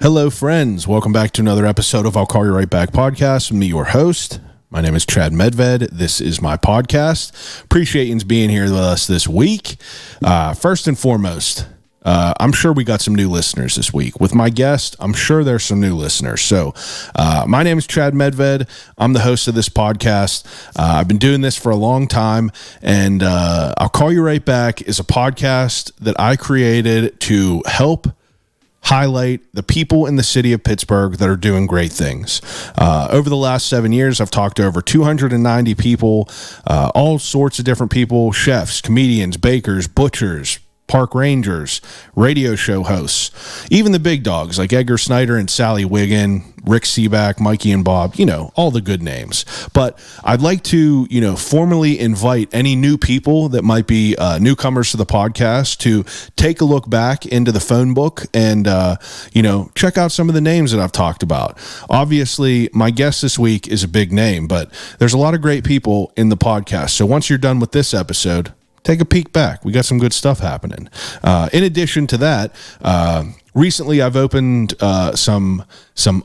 Hello, friends. Welcome back to another episode of I'll Call You Right Back podcast. Me, your host. My name is Chad Medved. This is my podcast. Appreciate you being here with us this week. First and foremost, I'm sure we got some new listeners this week. With my guest, I'm sure there's some new listeners. So my name is Chad Medved. I'm the host of this podcast. I've been doing this for a long time, and I'll Call You Right Back is a podcast that I created to help highlight the people in the city of Pittsburgh that are doing great things. Over the last 7 years, I've talked to over 290 people, all sorts of different people, chefs, comedians, bakers, butchers, park rangers, radio show hosts, even the big dogs like Edgar Snyder and Sally Wiggin, Rick Seaback, Mikey and Bob, all the good names. But I'd like to, formally invite any new people that might be newcomers to the podcast to take a look back into the phone book and, check out some of the names that I've talked about. Obviously, my guest this week is a big name, but there's a lot of great people in the podcast. So once you're done with this episode, take a peek back. We got some good stuff happening. In addition to that, recently I've opened some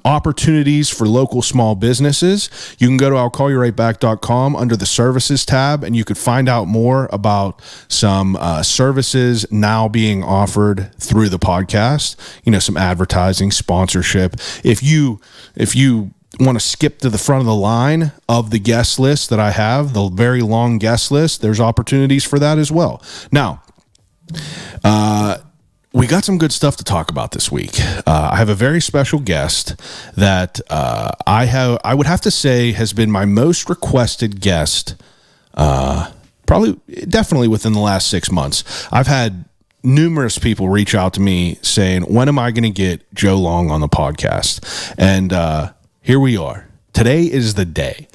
opportunities for local small businesses. You can go to I'llCallYouRightBack.com under the services tab, and you could find out more about some services now being offered through the podcast. Some advertising, sponsorship. If you want to skip to the front of the line of the guest list that I have, the very long guest list, there's opportunities for that as well. Now, we got some good stuff to talk about this week. I have a very special guest that I would have to say has been my most requested guest, definitely within the last 6 months. I've had numerous people reach out to me saying, when am I going to get Joe Long on the podcast? And here we are. Today is the day.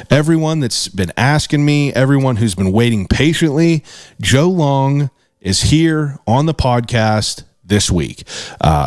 Everyone that's been asking me, everyone who's been waiting patiently, Joe Long is here on the podcast this week.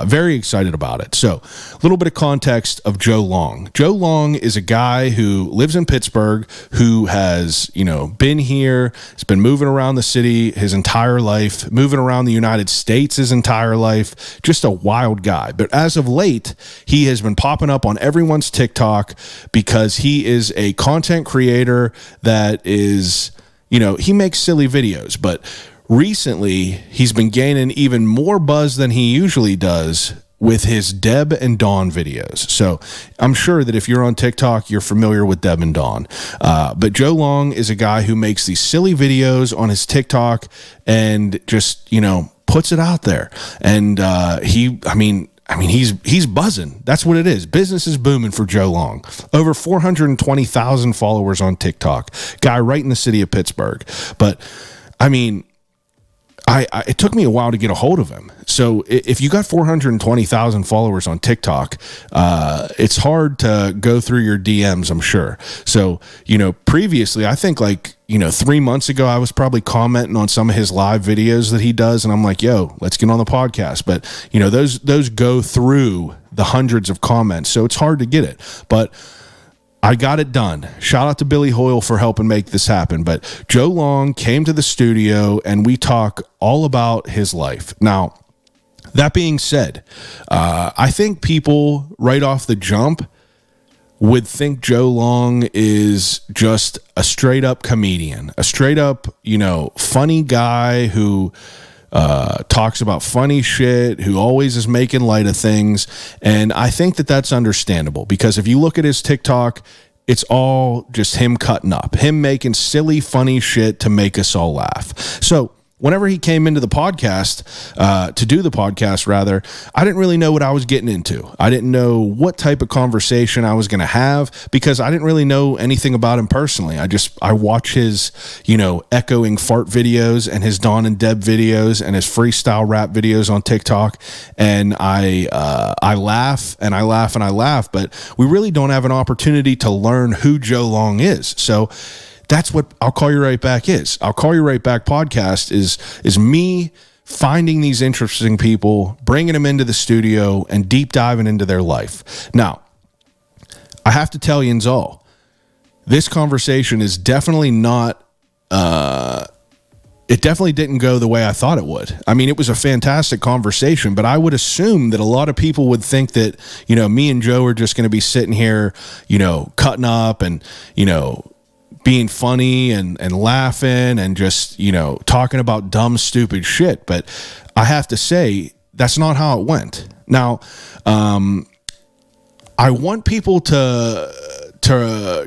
Very excited about it. So a little bit of context of Joe Long. Joe Long is a guy who lives in Pittsburgh, who has, been here. He's been moving around the city his entire life, moving around the United States his entire life. Just a wild guy. But as of late, he has been popping up on everyone's TikTok because he is a content creator that is, he makes silly videos, but recently, he's been gaining even more buzz than he usually does with his Deb and Don videos. So I'm sure that if you're on TikTok, you're familiar with Deb and Don. But Joe Long is a guy who makes these silly videos on his TikTok and just, puts it out there. And he's buzzing. That's what it is. Business is booming for Joe Long. Over 420,000 followers on TikTok. Guy right in the city of Pittsburgh. But, it took me a while to get a hold of him. So if you got 420,000 followers on TikTok, it's hard to go through your DMs, I'm sure. So, previously, I think 3 months ago, I was probably commenting on some of his live videos that he does. And I'm like, yo, let's get on the podcast. But, those go through the hundreds of comments. So it's hard to get it. But I got it done. Shout out to Billy Hoyle for helping make this happen. But Joe Long came to the studio and we talk all about his life. Now, that being said, I think people right off the jump would think Joe Long is just a straight up comedian, a straight up, funny guy who talks about funny shit, who always is making light of things. And I think that that's understandable because if you look at his TikTok, it's all just him cutting up, him making silly, funny shit to make us all laugh. So whenever he came into the podcast, to do the podcast rather, I didn't really know what I was getting into. I didn't know what type of conversation I was going to have because I didn't really know anything about him personally. I watch his, echoing fart videos and his Dahn and Deb videos and his freestyle rap videos on TikTok. And I laugh and I laugh and I laugh, but we really don't have an opportunity to learn who Joe Long is. So that's what I'll Call You Right Back is. I'll Call You Right Back podcast is me finding these interesting people, bringing them into the studio, and deep diving into their life. Now, I have to tell you all, this conversation is definitely not it definitely didn't go the way I thought it would. I mean, it was a fantastic conversation, but I would assume that a lot of people would think that, you know, me and Joe are just going to be sitting here, you know, cutting up and, you know, being funny and laughing and just, you know, talking about dumb, stupid shit. But I have to say, that's not how it went. Now, I want people to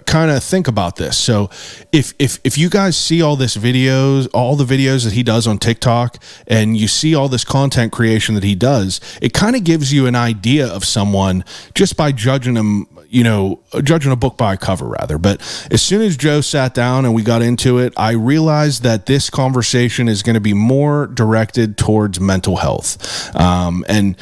kind of think about this. So if you guys see all the videos that he does on TikTok, and you see all this content creation that he does, it kind of gives you an idea of someone just by judging him, you know, judging a book by a cover rather. But as soon as Joe sat down and we got into it, I realized that this conversation is going to be more directed towards mental health. And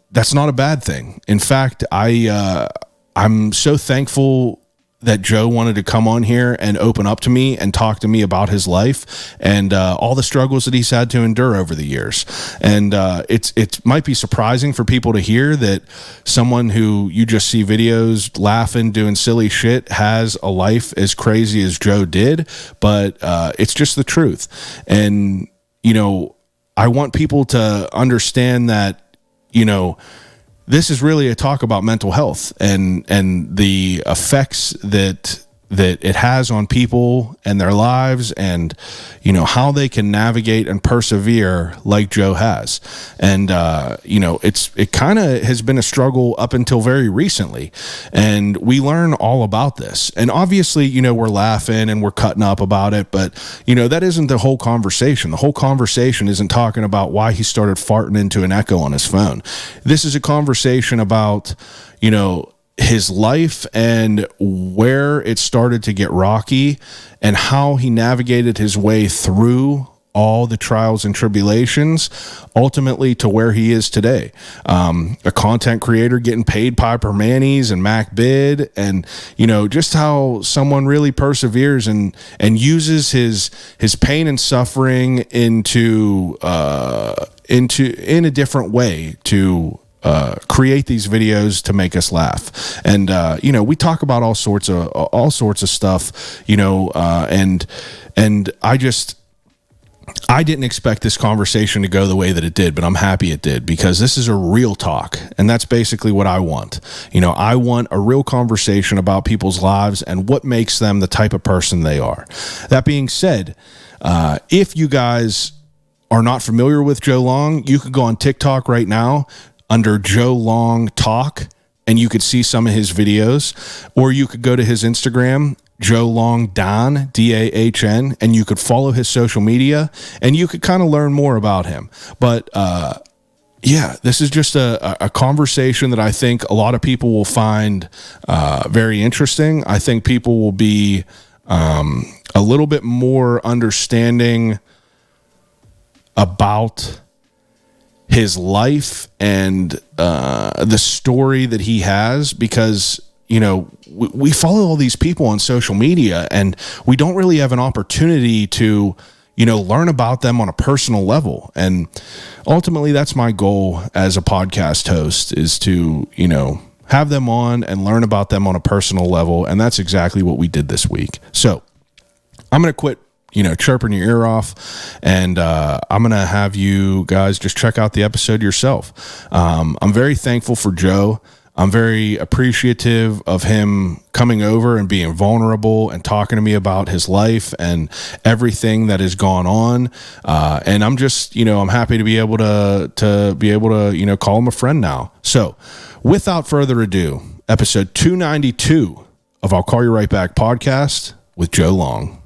that's not a bad thing. In fact, I'm so thankful that Joe wanted to come on here and open up to me and talk to me about his life and all the struggles that he's had to endure over the years. And it might be surprising for people to hear that someone who you just see videos laughing, doing silly shit, has a life as crazy as Joe did, but it's just the truth. And, you know, I want people to understand that, you know, this is really a talk about mental health and the effects that it has on people and their lives, and, you know, how they can navigate and persevere like Joe has. And, you know, it kind of has been a struggle up until very recently. And we learn all about this. And obviously, you know, we're laughing and we're cutting up about it, but, you know, that isn't the whole conversation. The whole conversation isn't talking about why he started farting into an echo on his phone. This is a conversation about, you know, his life and where it started to get rocky and how he navigated his way through all the trials and tribulations, ultimately to where he is today. A content creator getting paid Piper Manny's and Mac Bid, and, you know, just how someone really perseveres and uses his pain and suffering in a different way to create these videos to make us laugh. And you know, we talk about all sorts of stuff, you know, and I didn't expect this conversation to go the way that it did, but I'm happy it did, because this is a real talk, and that's basically what I want. You know, I want a real conversation about people's lives and what makes them the type of person they are. That being said, if you guys are not familiar with Joe Long, you could go on TikTok right now under Joe Long Talk, and you could see some of his videos, or you could go to his Instagram, Joe Long Dahn, Dahn, and you could follow his social media, and you could kind of learn more about him. But yeah, this is just a conversation that I think a lot of people will find very interesting. I think people will be a little bit more understanding about his life and the story that he has, because, you know, we follow all these people on social media and we don't really have an opportunity to, you know, learn about them on a personal level. And ultimately that's my goal as a podcast host, is to, you know, have them on and learn about them on a personal level. And that's exactly what we did this week. So I'm going to quit, you know, chirping your ear off, and I'm going to have you guys just check out the episode yourself. I'm very thankful for Joe. I'm very appreciative of him coming over and being vulnerable and talking to me about his life and everything that has gone on. And I'm just, you know, I'm happy to be able to you know, call him a friend now. So without further ado, episode 292 of I'll Call You Right Back podcast with Joe Long.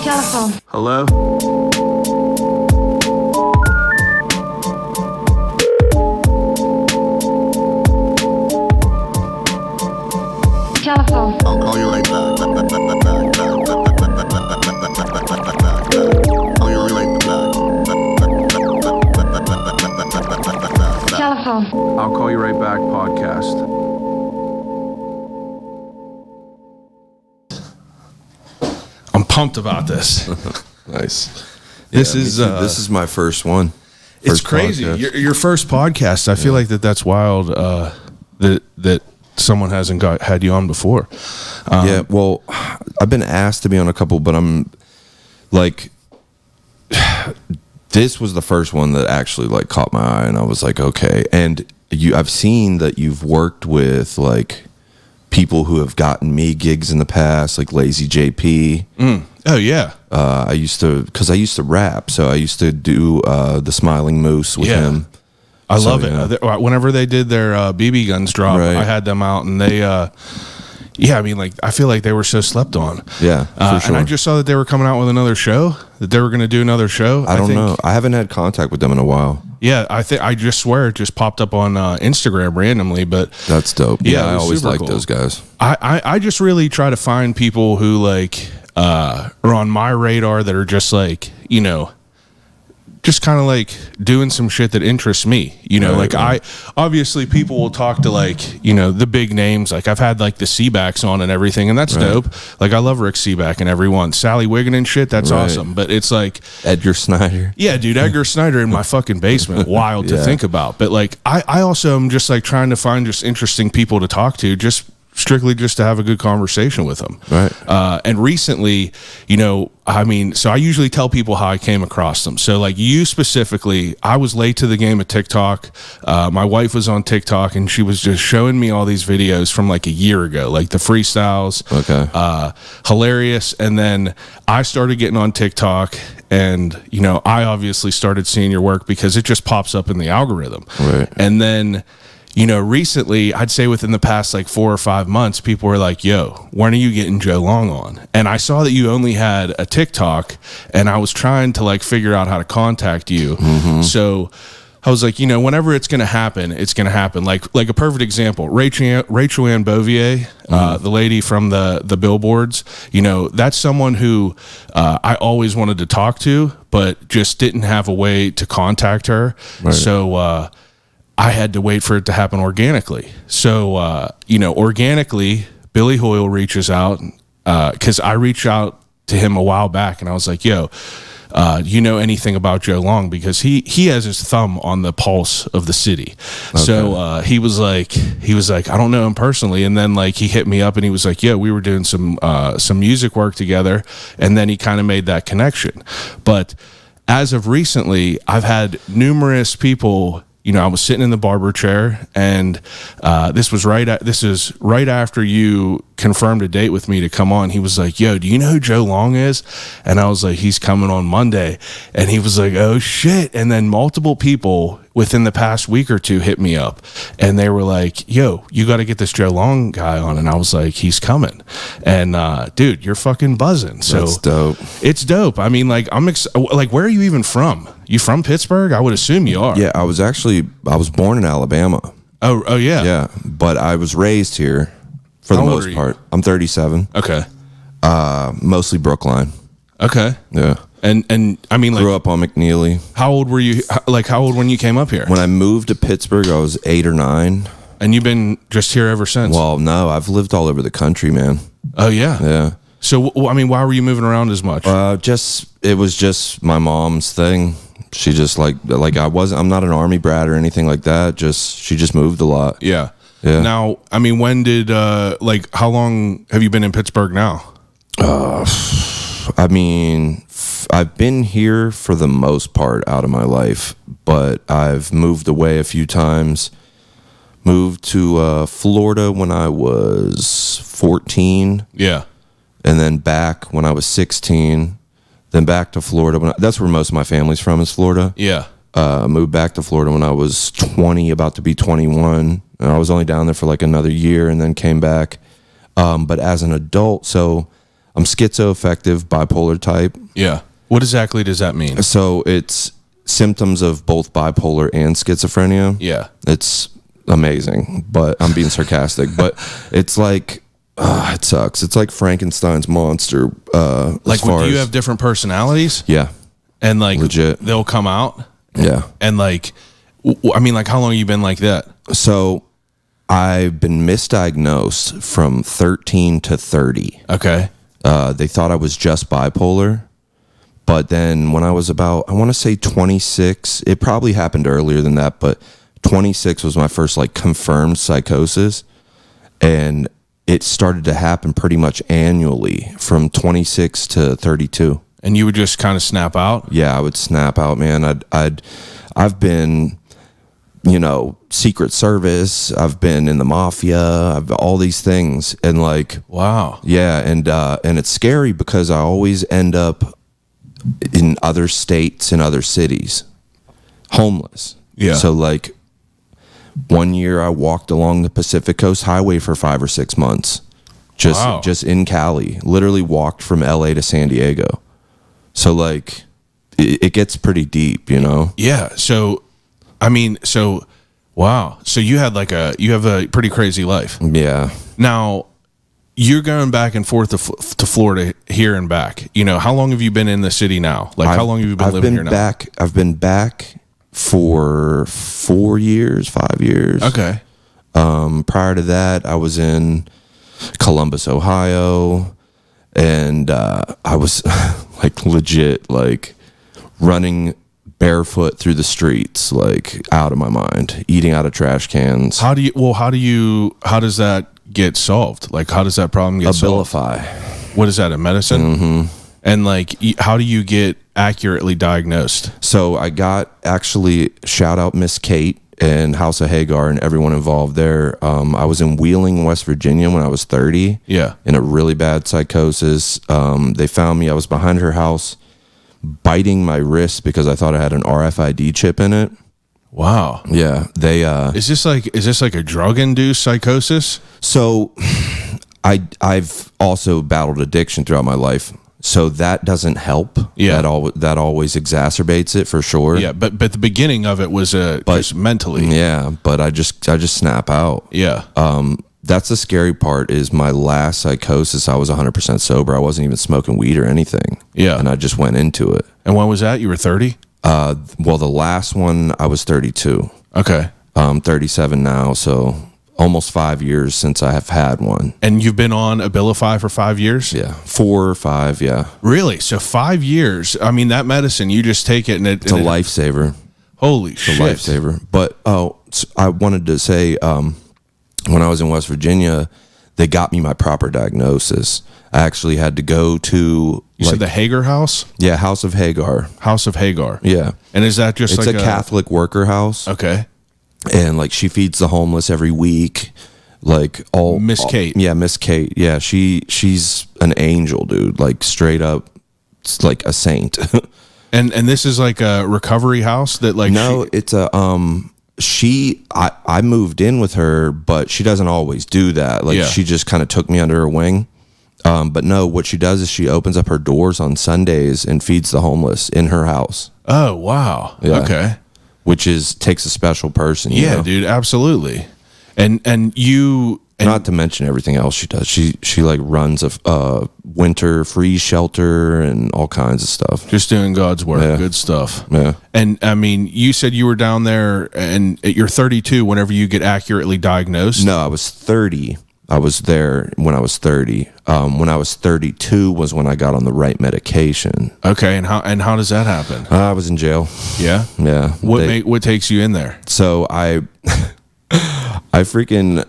Telephone. Hello? Telephone. I'll call you right back. Call you right back. Telephone. I'll Call You Right Back podcast. I'm pumped about this. Nice. This is my first one. It's crazy. Your first podcast. I feel like that's wild. that someone hasn't had you on before. Yeah, well, I've been asked to be on a couple, but I'm like, this was the first one that actually like caught my eye, and I was like, okay. And I've seen that you've worked with like people who have gotten me gigs in the past, like Lazy JP. Oh yeah. I used to rap, so I used to do the Smiling Moose with him. I love it. Whenever they did their BB guns drop, Right. I had them out, and they, I mean, like, I feel like they were so slept on. Yeah, for sure. And I just saw that they were coming out with another show. That they were going to do another show. I don't know. I haven't had contact with them in a while. Yeah, I just swear it just popped up on Instagram randomly, but That's dope. Yeah, Yeah, it I was always super like cool. those guys. I just really try to find people who like are on my radar that are just like, you know, just kind of like doing some shit that interests me, you know. Right, like obviously people will talk to like, you know, the big names. Like I've had like the Seabacks on and everything, and that's dope. Like I love Rick Seaback and everyone, Sally Wiggin and shit. That's awesome. But it's like Edgar Snyder. yeah, dude, Edgar Snyder in my fucking basement. Wild to think about. But like I also am just like trying to find just interesting people to talk to, just strictly just to have a good conversation with them. Right. And recently, you know, I mean, so I usually tell people how I came across them. So like you specifically, I was late to the game at TikTok. My wife was on TikTok and she was just showing me all these videos from like a year ago, like the freestyles. Okay. Hilarious. And then I started getting on TikTok, and, you know, I obviously started seeing your work because it just pops up in the algorithm. Right. And then, you know, recently, I'd say within the past like 4 or 5 months, people were like, yo, when are you getting Joe Long on? And I saw that you only had a TikTok, and I was trying to like figure out how to contact you. So I was like, you know, whenever it's going to happen, it's going to happen. Like a perfect example, Rachel Ann Bouvier, the lady from the billboards, you know, that's someone who I always wanted to talk to, but just didn't have a way to contact her. Right. So, I had to wait for it to happen organically. So, you know, organically, Billy Hoyle reaches out because I reached out to him a while back, and I was like, yo, you know anything about Joe Long? Because he has his thumb on the pulse of the city. Okay. So he was like, I don't know him personally. And then like he hit me up and he was like, yeah, we were doing some music work together. And then he kind of made that connection. But as of recently, I've had numerous people. You know, I was sitting in the barber chair, and this is right after you confirmed a date with me to come on. He was like, yo, do you know who Joe Long is? And I was like, he's coming on Monday. And he was like, oh shit. And then multiple people within the past week or two hit me up, and they were like, yo, you got to get this Joe Long guy on. And I was like, he's coming. And dude, you're fucking buzzing. So that's dope. It's dope. I mean, like like, where are you even from? You from Pittsburgh? I would assume you are. Yeah, I was born in Alabama. Oh yeah. Yeah, but I was raised here for the How old most are you? part. I'm 37. Okay. Mostly Brookline. Okay. Yeah. And I mean, like, Grew up on McNeely. how old were you? Like, how old when you came up here? When I moved to Pittsburgh, I was 8 or 9. And you've been just here ever since? Well, no, I've lived all over the country, man. Oh yeah. Yeah. So I mean, why were you moving around as much? It was just my mom's thing. She just I'm not an army brat or anything like that. She just moved a lot. Yeah. Yeah. Now, I mean, when did how long have you been in Pittsburgh now? I mean, I've been here for the most part out of my life, but I've moved away a few times. Moved to Florida when I was 14. Yeah. And then back when I was 16. Then back to Florida. That's where most of my family's from, is Florida. Yeah. Moved back to Florida when I was 20, about to be 21. And I was only down there for like another year and then came back. But as an adult, so I'm schizoaffective, bipolar type. Yeah. What exactly does that mean? So it's symptoms of both bipolar and schizophrenia. Yeah. It's amazing, but I'm being sarcastic. But it's like, it sucks. It's like Frankenstein's monster. Like, do you have different personalities? Yeah. And like, Legit. they'll come out? Yeah. And like, I mean, like, how long have you been like that? So I've been misdiagnosed from 13 to 30. Okay. They thought I was just bipolar. But then when I was about, I want to say 26, it probably happened earlier than that, but 26 was my first like confirmed psychosis, and it started to happen pretty much annually from 26 to 32. And you would just kind of snap out? Yeah, I would snap out, man. I've been, Secret Service. I've been in the mafia. I've all these things, and like, wow, yeah, and it's scary because I always end up in other states and other cities, homeless. Yeah. So like, one year I walked along the Pacific Coast Highway for 5 or 6 months, just in Cali. Literally walked from LA to San Diego. So like, it gets pretty deep, Yeah. So, I mean, wow. So you have a pretty crazy life. Yeah. Now, you're going back and forth to Florida here and back. How long have you been in the city now? Like, how long have you been living here now? I've been back for 5 years. Okay. Prior to that, I was in Columbus, Ohio, and I was like legit like running barefoot through the streets, like out of my mind, eating out of trash cans. How does that get solved? Like, how does that problem get solved? Abilify. What is that, a medicine? Mm-hmm. And like, how do you get accurately diagnosed? So I got, actually, shout out Miss Kate and House of Hagar and everyone involved there. I was in Wheeling, West Virginia when I was 30. Yeah. In a really bad psychosis. They found me. I was behind her house, biting my wrist because I thought I had an RFID chip in it. Wow. Yeah. They Is this like a drug induced psychosis? So I've also battled addiction throughout my life. So that doesn't help. Yeah. That always exacerbates it for sure. Yeah, but the beginning of it was just mentally. Yeah, but I just snap out. Yeah. That's the scary part is my last psychosis, I was 100% sober. I wasn't even smoking weed or anything. Yeah. And I just went into it. And when was that? You were 30? Well, the last one, I was 32. Okay. 37 now, so almost 5 years since I have had one. And you've been on Abilify for 5 years? Yeah. 4 or 5, yeah. Really? So 5 years. I mean, that medicine, you just take it and it's a lifesaver. Holy shit. It's a lifesaver. But, I wanted to say, when I was in West Virginia, they got me my proper diagnosis. I actually had to go to... You said the Hagar House? Yeah, House of Hagar. House of Hagar. Yeah. And is that just it's like a Catholic worker house. Okay. And like she feeds the homeless every week. Like Miss Kate. Yeah, Miss Kate. Yeah, she's an angel, dude. Like straight up, it's like a saint. and this is like a recovery house that like... No, it's a... I moved in with her, but she doesn't always do that. Like she just kind of took me under her wing. But no, what she does is she opens up her doors on Sundays and feeds the homeless in her house. Oh, wow. Yeah. Okay. Which takes a special person. Yeah, you know? dude, absolutely. And you... Not to mention everything else she does. She like runs a winter freeze shelter and all kinds of stuff. Just doing God's work. Yeah. Good stuff. Yeah. And I mean, you said you were down there and you're 32 whenever you get accurately diagnosed? No, I was 30. I was there when I was 30. When I was 32 was when I got on the right medication. Okay, and how does that happen? I was in jail. Yeah? Yeah. What takes you in there? So I freaking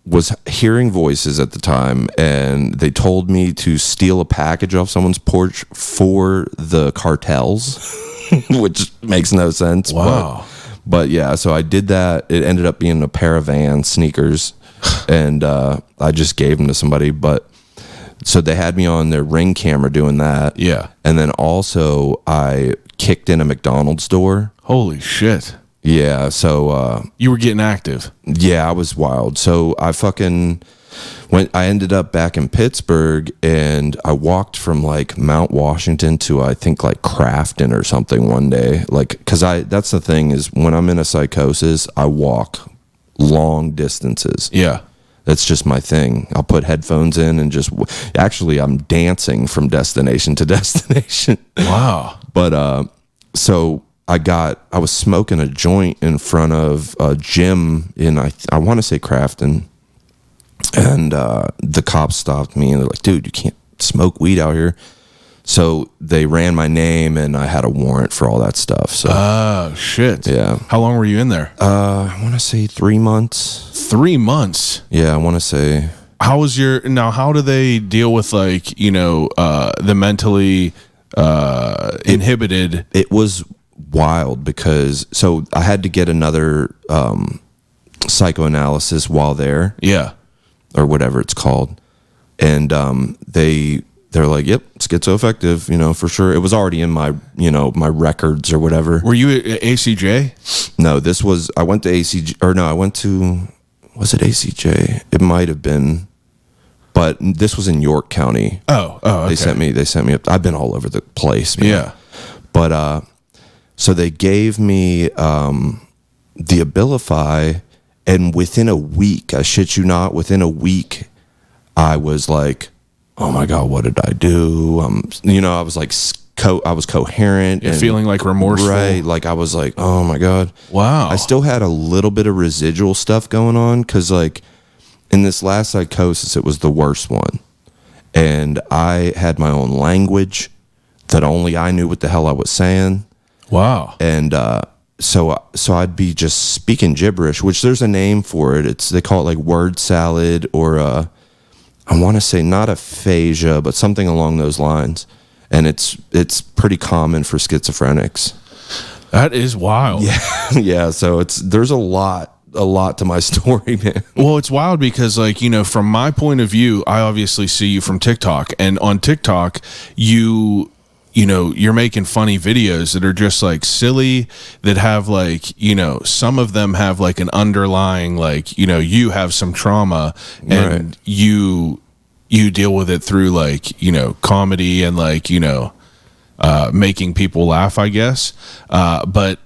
was hearing voices at the time, and they told me to steal a package off someone's porch for the cartels, which makes no sense. Wow. But yeah, so I did that. It ended up being a pair of Vans sneakers, and I just gave them to somebody. But so they had me on their Ring camera doing that. Yeah. And then also I kicked in a McDonald's door. Holy shit. Yeah, so... you were getting active. Yeah, I was wild. So I ended up back in Pittsburgh, and I walked from like Mount Washington to I think like Crafton or something one day. Like, because that's the thing is when I'm in a psychosis, I walk long distances. Yeah. That's just my thing. I'll put headphones in and actually I'm dancing from destination to destination. Wow. But so... I was smoking a joint in front of a gym in, I want to say Crafton, and the cops stopped me and they're like, dude, you can't smoke weed out here. So they ran my name, and I had a warrant for all that stuff. So Oh, shit. yeah. How long were you in there? I want to say 3 months. 3 months. Yeah, I want to say. How do they deal with like, the mentally inhibited? It was wild because so I had to get another psychoanalysis while there, Yeah. or whatever it's called, and they're like, "Yep, schizoaffective, for sure." It was already in my my records or whatever. Were you at ACJ? No, I went to ACJ, or no, I went to, was it ACJ? It might have been, but this was in York County. Oh, okay. They sent me up. I've been all over the place, man. Yeah. But so they gave me the Abilify, and within a week, I shit you not, within a week, I was like, oh my God, what did I do? I was like, I was coherent. You're and feeling like remorseful. Right. Like I was like, oh my God. Wow. I still had a little bit of residual stuff going on because like in this last psychosis, it was the worst one. And I had my own language that only I knew what the hell I was saying. Wow. And so I'd be just speaking gibberish, which there's a name for it. They call it like word salad, or I want to say not aphasia, but something along those lines. And it's pretty common for schizophrenics. That is wild. Yeah, yeah. So there's a lot to my story, man. Well, it's wild because, like, from my point of view, I obviously see you from TikTok, and on TikTok, you're making funny videos that are just like silly, that have like, some of them have like an underlying, like, you have some trauma, and Right. you deal with it through like, comedy and like, making people laugh, I guess. But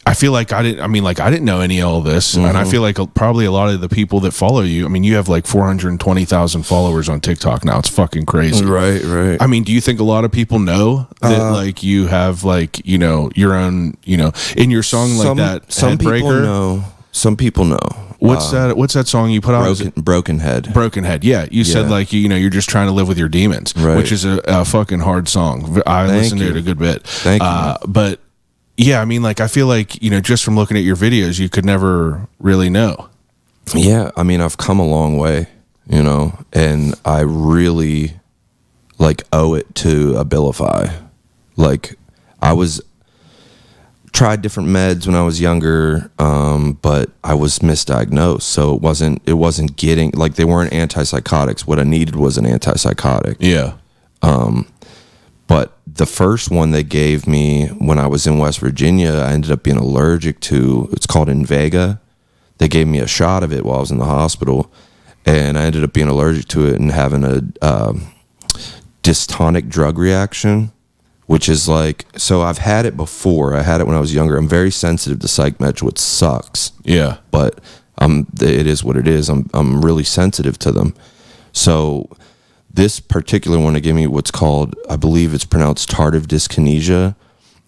I feel like I didn't know any of all this. And I feel like probably a lot of the people that follow you, you have like 420,000 followers on TikTok now. It's fucking crazy. Right. Do you think a lot of people know that like you have like, your own, in your song like that? Some people Headbreaker? know. Some people know. What's that song you put out? Broken Head. Broken Head. Yeah. You said Yeah. like, you're just trying to live with your demons, Right. which is a fucking hard song. I listened to you. it a good bit. Thank you. But yeah, I feel like, just from looking at your videos, you could never really know. Yeah, I've come a long way, and I really like owe it to Abilify. Like tried different meds when I was younger, but I was misdiagnosed, so it wasn't getting, like, they weren't antipsychotics. What I needed was an antipsychotic. Yeah. But the first one they gave me when I was in West Virginia, I ended up being allergic to. It's called Invega. They gave me a shot of it while I was in the hospital, and I ended up being allergic to it and having a dystonic drug reaction, which is like, so I've had it before. I had it when I was younger. I'm very sensitive to psych meds, which sucks. Yeah. But it is what it is. I'm really sensitive to them. So this particular one, they gave me what's called, I believe it's pronounced tardive dyskinesia,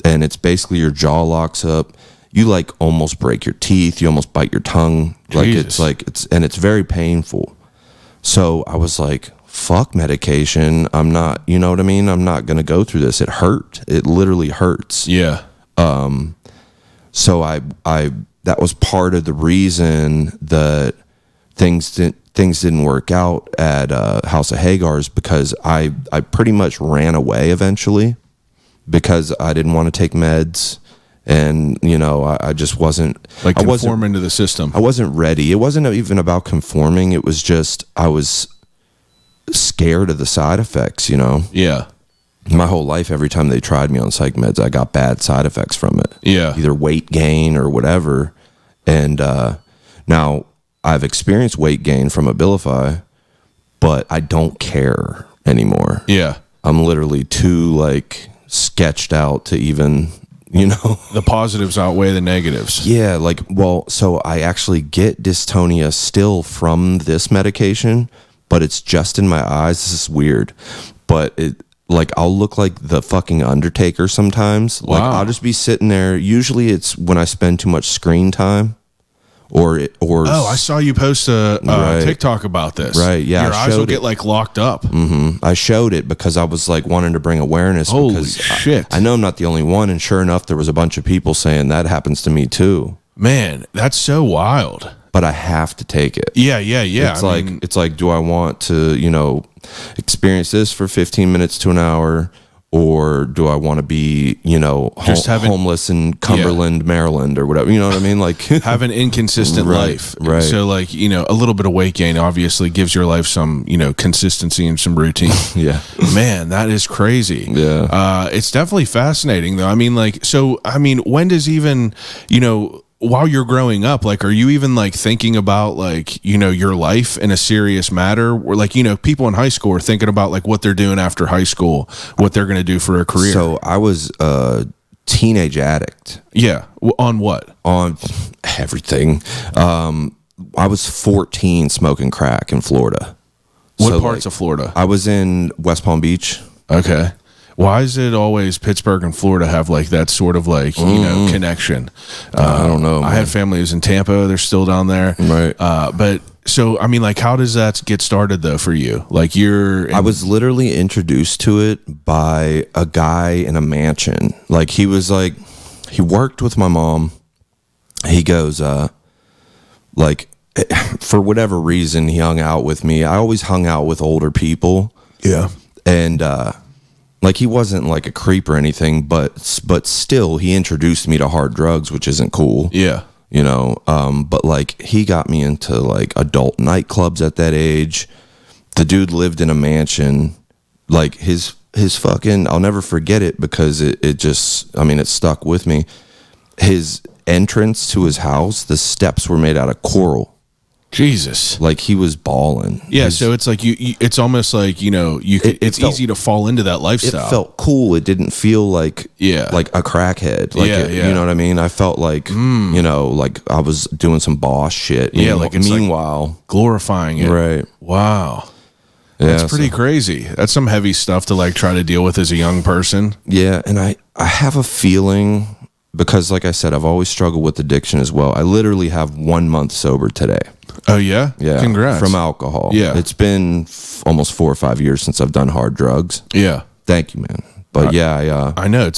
and it's basically your jaw locks up. You like almost break your teeth. You almost bite your tongue. Jesus. It's very painful. So I was like, fuck medication. I'm not, you know what I mean? I'm not going to go through this. It hurt. It literally hurts. Yeah. So I that was part of the reason that things didn't work out at House of Hagar's, because I pretty much ran away eventually because I didn't want to take meds, and I just wasn't Like conform into the system. I wasn't ready. It wasn't even about conforming. It was just I was scared of the side effects. Yeah. My whole life, every time they tried me on psych meds, I got bad side effects from it. Yeah. Either weight gain or whatever. And now I've experienced weight gain from Abilify, but I don't care anymore. Yeah. I'm literally too sketched out to even, The positives outweigh the negatives. Yeah, so I actually get dystonia still from this medication, but it's just in my eyes. This is weird. But I'll look like the fucking Undertaker sometimes. Wow. I'll just be sitting there. Usually it's when I spend too much screen time, or Oh, I saw you post a Right. TikTok about this. Right, yeah, Your I eyes will showed get it. like locked up. I showed it because I was like wanting to bring awareness. Holy because shit. I know I'm not the only one, and sure enough, there was a bunch of people saying that happens to me too. Man, that's so wild. But I have to take it. Yeah. It's like, do I want to, experience this for 15 minutes to an hour, or do I want to be, Just homeless in Cumberland, Maryland, or whatever? You know what I mean? Like, have an inconsistent life. Right. So like, a little bit of weight gain obviously gives your life some, consistency and some routine. yeah, Man, that is crazy. Yeah. It's definitely fascinating though. I mean, when does even, while you're growing up, like, are you even like thinking about like, your life in a serious matter? Or like, people in high school are thinking about like what they're doing after high school, what they're going to do for a career. So I was a teenage addict. Yeah. On what? On everything. I was 14 smoking crack in Florida. What parts of Florida? I was in West Palm Beach. Okay. Why is it always Pittsburgh and Florida have like that sort of like, connection? I don't know. I had family who's in Tampa. They're still down there. Right. But so, I mean, like, how does that get started though for you? Like I was literally introduced to it by a guy in a mansion. Like he worked with my mom. He goes, for whatever reason, he hung out with me. I always hung out with older people. Yeah. And, like he wasn't like a creep or anything, but still he introduced me to hard drugs, which isn't cool. Yeah. But like he got me into like adult nightclubs at that age. The dude lived in a mansion. Like his fucking, I'll never forget it because it stuck with me. His entrance to his house, the steps were made out of coral. Jesus. Like he was balling. Yeah, so it's like you it's almost like, it's easy to fall into that lifestyle. It felt cool. It didn't feel like like a crackhead. Like you know what I mean? I felt like like I was doing some boss shit. Yeah, like it's meanwhile like glorifying it. Right. Wow. Yeah, That's pretty crazy. That's some heavy stuff to like try to deal with as a young person. Yeah, and I have a feeling, because like I said, I've always struggled with addiction as well. I literally have 1 month sober today. Oh yeah? Yeah. Congrats. From alcohol. Yeah. It's been almost 4 or 5 years since I've done hard drugs. Yeah. Thank you, man. But I know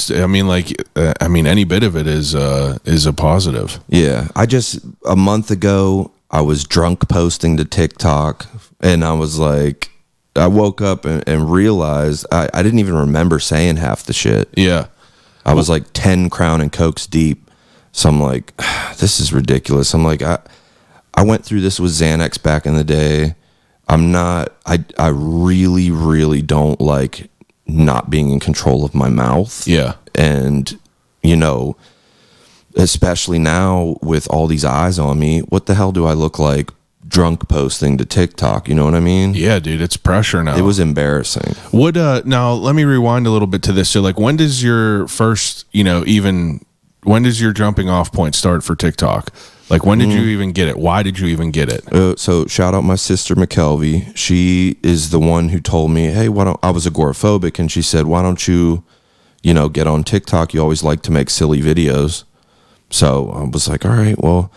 any bit of it is a positive. Yeah. A month ago, I was drunk posting to TikTok, and I was like, I woke up and realized I didn't even remember saying half the shit. Yeah. I was like 10 Crown and Cokes deep. So I'm like, this is ridiculous. I'm like, I went through this with Xanax back in the day. I really, really don't like not being in control of my mouth. Yeah. And, especially now with all these eyes on me, what the hell do I look like drunk posting to TikTok? You know what I mean? Yeah, dude, it's pressure now. It was embarrassing. Now let me rewind a little bit to this. So like, when does your first, when does your jumping off point start for TikTok? Like, when did you even get it? Why did you even get it? So shout out my sister McKelvey. She is the one who told me, hey, I was agoraphobic, and she said, why don't you, get on TikTok? You always like to make silly videos. So I was like, all right, well,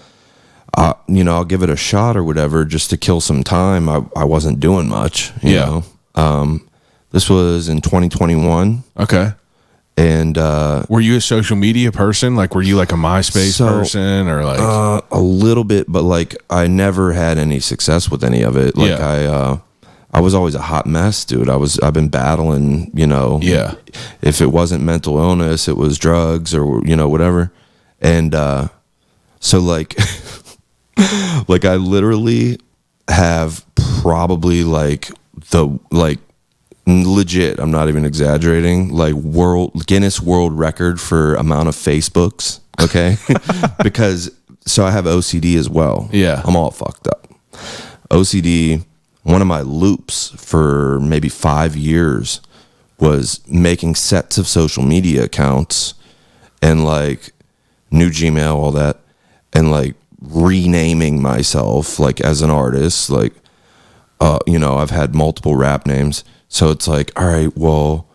I'll give it a shot or whatever, just to kill some time. I wasn't doing much, you know. This was in 2021. Okay. And were you a social media person? Like, were you like a MySpace person, or like a little bit? But like, I never had any success with any of it. Like, I was always a hot mess, dude. I've been battling, Yeah. If it wasn't mental illness, it was drugs or whatever. And so like, like I literally have probably legit, I'm not even exaggerating, like Guinness World Record for amount of Facebooks, okay? Because so I have OCD as well. Yeah. I'm all fucked up. OCD, one of my loops for maybe 5 years was making sets of social media accounts and like new Gmail, all that, and like renaming myself like as an artist, like I've had multiple rap names. So it's like, all right, well,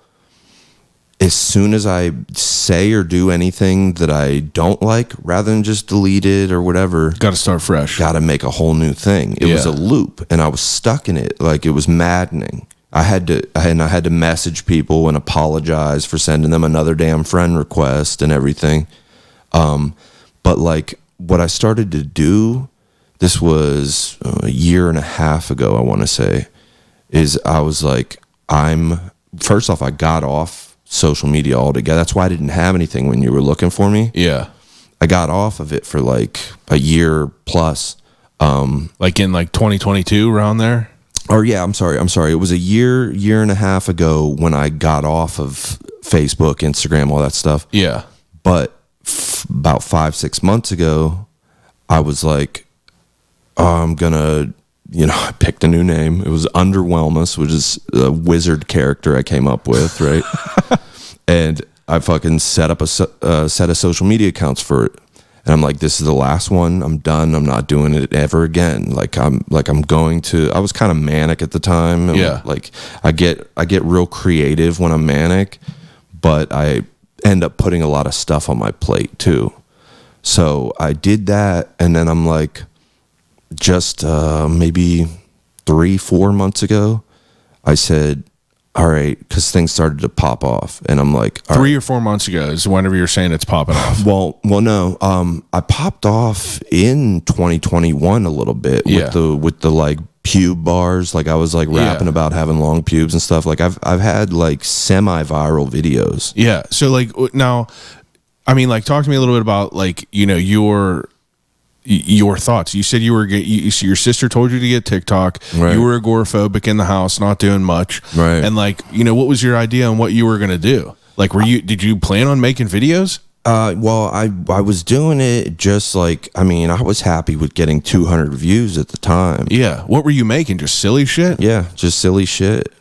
as soon as I say or do anything that I don't like, rather than just delete it or whatever, Got to start fresh. got to make a whole new thing. It was a loop, and I was stuck in it. Like, it was maddening. I had to message people and apologize for sending them another damn friend request and everything. But like, what I started to do, this was a year and a half ago, I want to say, is I was like, first off, I got off social media altogether. That's why I didn't have anything when you were looking for me. Yeah. I got off of it for like a year plus. Like in like 2022, around there? Or yeah, I'm sorry. It was a year and a half ago when I got off of Facebook, Instagram, all that stuff. Yeah. But about 5-6 months ago, I was like, I'm gonna, I picked a new name. It was Underwhelmus, which is a wizard character I came up with, right? And I fucking set up a set of social media accounts for it. And I'm like, this is the last one. I'm done. I'm not doing it ever again. I'm going to. I was kind of manic at the time. And yeah. Like, I get real creative when I'm manic, but I end up putting a lot of stuff on my plate too. So I did that, and then I'm like, just maybe 3-4 months ago, I said, all right, because things started to pop off, and I'm like, 3 or 4 months ago is whenever you're saying it's popping off. Well, no, I popped off in 2021 a little bit with the like pube bars. Like, I was like rapping about having long pubes and stuff. Like, I've had like semi-viral videos. Yeah. So like now, I mean, like, talk to me a little bit about like, your thoughts. You said your sister told you to get TikTok. Right. You were agoraphobic in the house, not doing much. Right. And like, what was your idea on what you were going to do? Like, did you plan on making videos? Well, I was doing it just like, I mean, I was happy with getting 200 views at the time. Yeah. What were you making? Just silly shit? Yeah, just silly shit.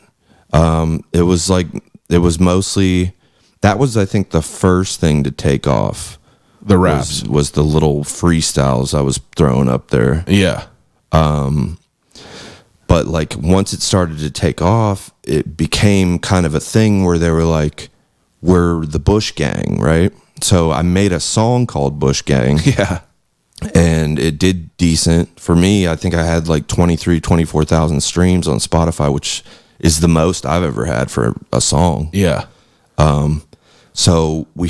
It was mostly, that was, I think, the first thing to take off. The raps was the little freestyles I was throwing up there. Yeah. But like, once it started to take off, it became kind of a thing where they were like, we're the Bush Gang, right? So I made a song called Bush Gang. Yeah. And it did decent for me. I think I had like 24,000 streams on Spotify, which is the most I've ever had for a song. Yeah. So we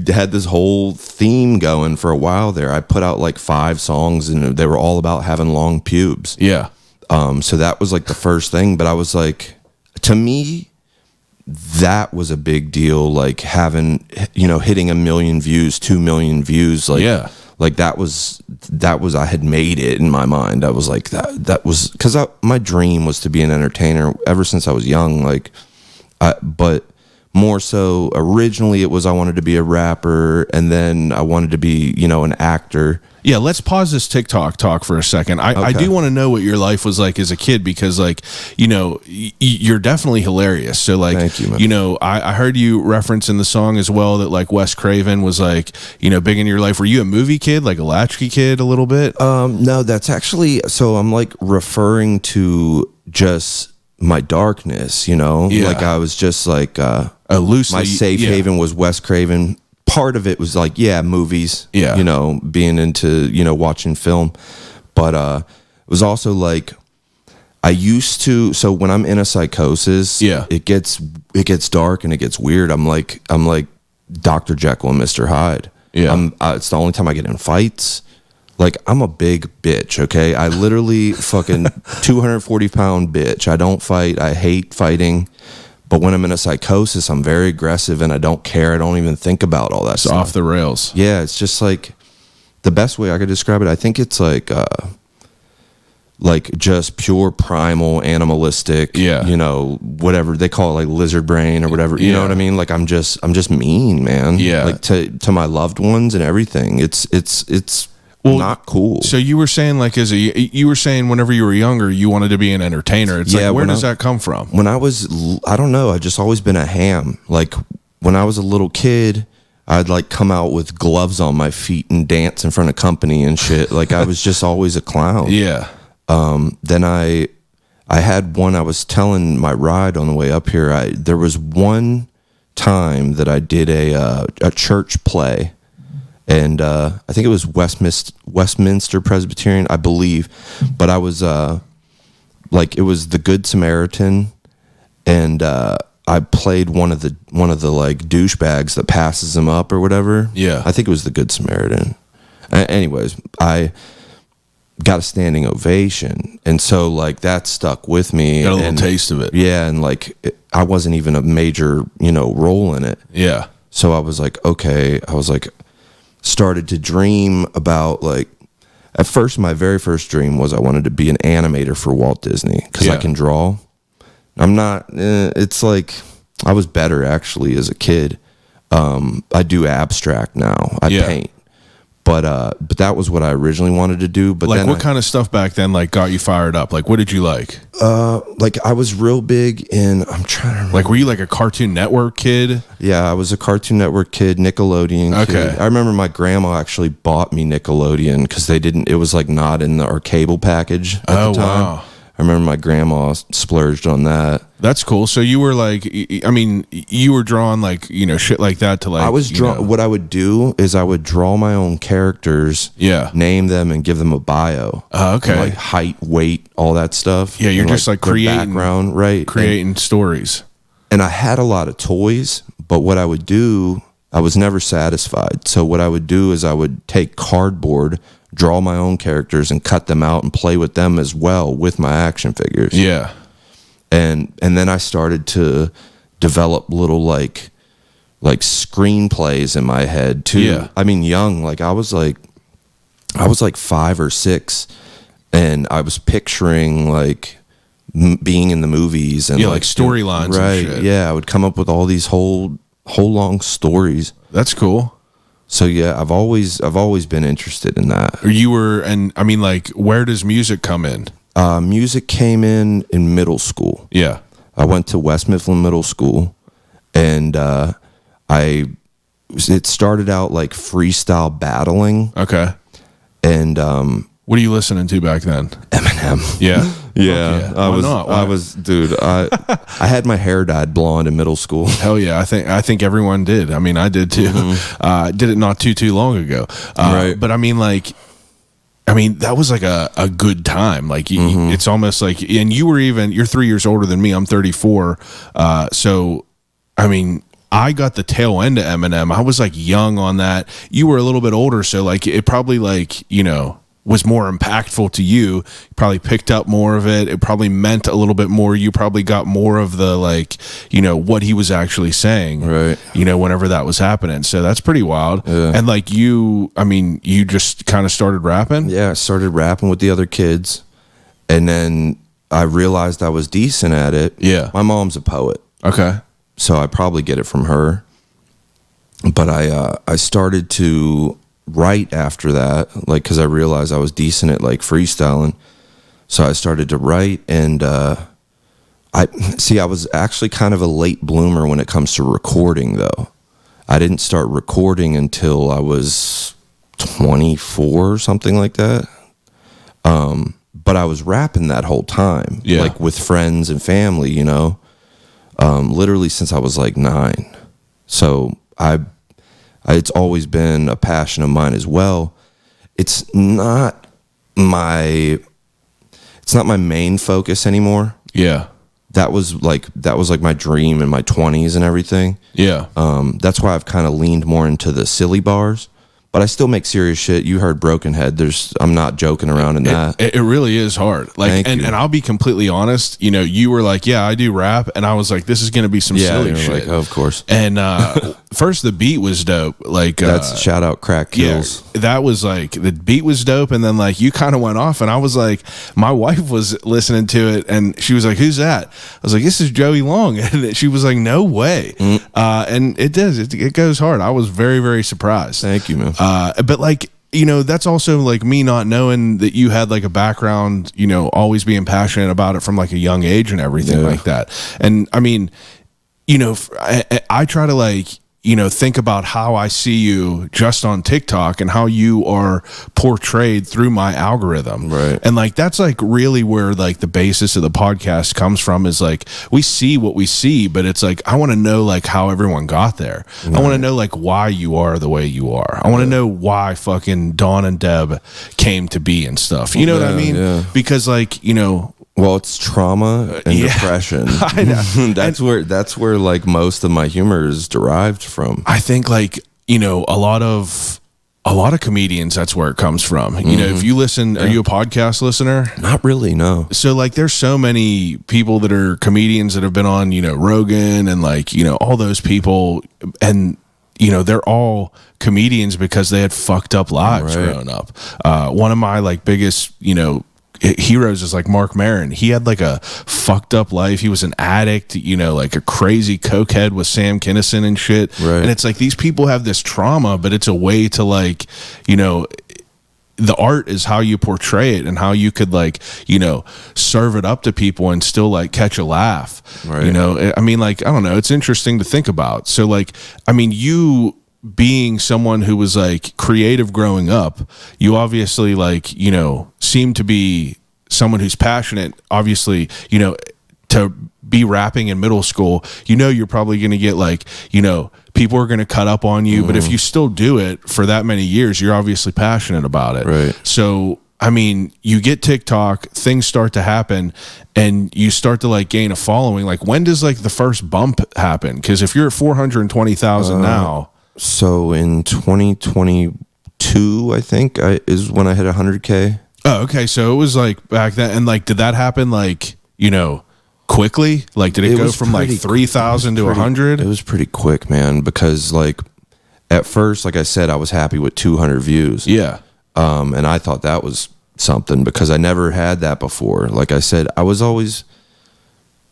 had this whole theme going for a while there. I put out like 5 songs, and they were all about having long pubes. Yeah. So that was like the first thing, but I was like, to me, that was a big deal. Like, having, hitting 1 million views, 2 million views. Like, yeah. Like, that was, I had made it in my mind. I was like, that was, because my dream was to be an entertainer ever since I was young. Like, but more so, originally it was I wanted to be a rapper, and then I wanted to be, an actor. Yeah, let's pause this TikTok talk for a second. I do want to know what your life was like as a kid, because like, you're definitely hilarious. So like, thank you, man. I heard you reference in the song as well that like Wes Craven was like, big in your life. Were you a movie kid, like a latchkey kid a little bit? No, that's actually, so I'm like referring to just my darkness, Yeah. Like, I was just like, loosely, my safe haven was Wes Craven. Part of it was like, movies, being into, watching film. But it was also like, I used to, so when I'm in a psychosis, it gets dark and it gets weird. I'm like Dr. Jekyll and Mr. Hyde. Yeah. It's the only time I get in fights. Like, I'm a big bitch, okay? I literally fucking 240-pound bitch. I don't fight. I hate fighting. But when I'm in a psychosis, I'm very aggressive, and I don't care. I don't even think about all that stuff. Off the rails. Yeah, it's just like, the best way I could describe it, I think it's like just pure primal, animalistic, whatever they call it, like lizard brain or whatever. You know what I mean? Like, I'm just mean, man. Yeah. Like, to my loved ones and everything. It's not cool. So you were saying, like, you were saying whenever you were younger, you wanted to be an entertainer. It's like, where does that come from? When I don't know. I just always been a ham. Like, when I was a little kid, I'd like come out with gloves on my feet and dance in front of company and shit. Like, I was just always a clown. Yeah. Then I I had one. I was telling my ride on the way up here. There was one time that I did a church play, and I think it was Westminster Presbyterian, I believe. But I was like, it was the Good Samaritan, and I played one of the like douchebags that passes him up or whatever. Yeah, I think it was the Good Samaritan. Anyways, I got a standing ovation, and so like that stuck with me. Got a little taste of it. Yeah, and like I wasn't even a major role in it. Yeah. So I was like, okay. I was like, started to dream about, like, at first my very first dream was I wanted to be an animator for Walt Disney because I can draw. I'm not. It's like I was better actually as a kid. I do abstract now. I paint. But that was what I originally wanted to do. But like, then what kind of stuff back then like got you fired up? Like, what did you like? Like I was real big in. I'm trying to remember. Like, were you like a Cartoon Network kid? Yeah, I was a Cartoon Network kid, Nickelodeon kid. Okay. I remember my grandma actually bought me Nickelodeon because they didn't. It was like not in our cable package at the time. Wow. I remember my grandma splurged on that. That's cool. So you were like, I mean, you were drawing like, shit like that to like. I was What I would do is I would draw my own characters. Yeah. Name them and give them a bio. Okay. And, like height, weight, all that stuff. Yeah, you're and, just like their creating background, right? Creating stories. And I had a lot of toys, but what I would do, I was never satisfied. So what I would do is I would take cardboard, draw my own characters, and cut them out and play with them as well with my action figures. Yeah. And then I started to develop little like screenplays in my head too. Yeah. I mean, young, like I was like 5 or 6, and I was picturing like being in the movies and like storylines. Right. And shit. Yeah. I would come up with all these whole long stories. That's cool. So yeah, I've always been interested in that. Or you were, and I mean, like, where does music come in? Music came in middle school. Yeah. I went to West Mifflin Middle School, and it started out like freestyle battling. Okay. And what are you listening to back then? Eminem. Yeah. Yeah. Why not? Why? I was, dude, I had my hair dyed blonde in middle school. Hell yeah. I think everyone did. I mean, I did too. Mm-hmm. Did it not too long ago. Right. But I mean, like, that was like a good time. Like, it's almost like, and you're 3 years older than me. I'm 34. So, I mean, I got the tail end of Eminem. I was like young on that. You were a little bit older. So like, it probably like, was more impactful to you. You probably picked up more of it. It probably meant a little bit more. You probably got more of the like, what he was actually saying, right? Whenever that was happening. So that's pretty wild. Yeah. And like you just kind of started rapping. Yeah, I started rapping with the other kids, and then I realized I was decent at it. Yeah. My mom's a poet. Okay. So I probably get it from her. But I started to write after that, like, because I realized I was decent at like freestyling. So I started to write, and I was actually kind of a late bloomer when it comes to recording, though. I didn't start recording until I was 24 or something like that. But I was rapping that whole time, like with friends and family, literally since I was like 9. So it's always been a passion of mine as well. It's not my main focus anymore. Yeah. That was like my dream in my 20s and everything. Yeah. That's why I've kind of leaned more into the silly bars. But I still make serious shit. You heard Broken Head. I'm not joking around in that. It really is hard. Like, and I'll be completely honest. You were like, yeah, I do rap, and I was like, this is gonna be some silly shit. Like, oh, of course. And first, the beat was dope. Like, that's shout out Crack Kills. Yeah, that was like, the beat was dope, and then like you kind of went off, and I was like, my wife was listening to it, and she was like, who's that? I was like, this is Joey Long, and she was like, no way. And it does. It goes hard. I was very, very surprised. Thank you, man. But like, that's also like me not knowing that you had like a background, always being passionate about it from like a young age and everything like that. And I mean, I try to like, think about how I see you just on TikTok and how you are portrayed through my algorithm. Right. And like, that's like really where like the basis of the podcast comes from, is like, we see what we see, but it's like, I want to know like how everyone got there. Right. I want to know like why you are the way you are. I want to know why fucking Dahn and Deb came to be and stuff. You know what I mean? Yeah. Because like, well, it's trauma and depression. I know. that's where like most of my humor is derived from. I think like, a lot of comedians, that's where it comes from. If you listen, are you a podcast listener? Not really, no. So like there's so many people that are comedians that have been on, Rogan and like, all those people, and they're all comedians because they had fucked up lives growing up. One of my like biggest, heroes is like Mark Maron. He had like a fucked up life. He was an addict, like a crazy cokehead with Sam Kinison and shit. Right. And it's like these people have this trauma, but it's a way to like, the art is how you portray it and how you could like, serve it up to people and still like catch a laugh. Right. I mean, like, I don't know. It's interesting to think about. So like, I mean, you being someone who was like creative growing up, you obviously like, seem to be someone who's passionate, obviously, to be rapping in middle school, you're probably going to get like, people are going to cut up on you, but if you still do it for that many years, you're obviously passionate about it. Right. So, I mean, you get TikTok, things start to happen and you start to like gain a following. Like when does like the first bump happen? Cause if you're at 420,000 now, so in 2022, I think is when I hit 100K. Oh, okay. So it was like back then. And like, did that happen like, quickly? Like, did it go from like 3,000 to 100? It was pretty quick, man, because like at first, like I said, I was happy with 200 views. Yeah. And I thought that was something because I never had that before. Like I said, I was always,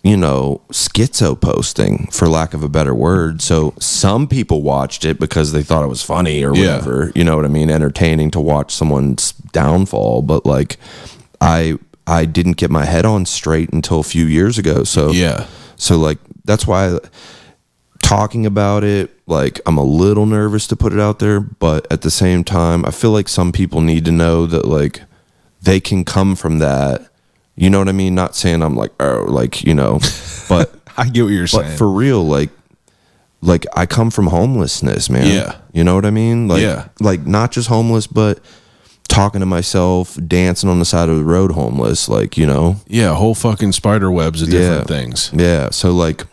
schizo posting, for lack of a better word. So some people watched it because they thought it was funny or whatever, you know what I mean? Entertaining to watch someone's downfall. But like, I didn't get my head on straight until a few years ago. So, so like, that's why talking about it, like, I'm a little nervous to put it out there, but at the same time, I feel like some people need to know that like they can come from that. You know what I mean? Not saying I'm like, oh, like, but I get what you're saying. But for real, like I come from homelessness, man. Yeah. You know what I mean? Like, like not just homeless, but talking to myself, dancing on the side of the road homeless, like, Yeah, whole fucking spider webs of different things. Yeah. So like,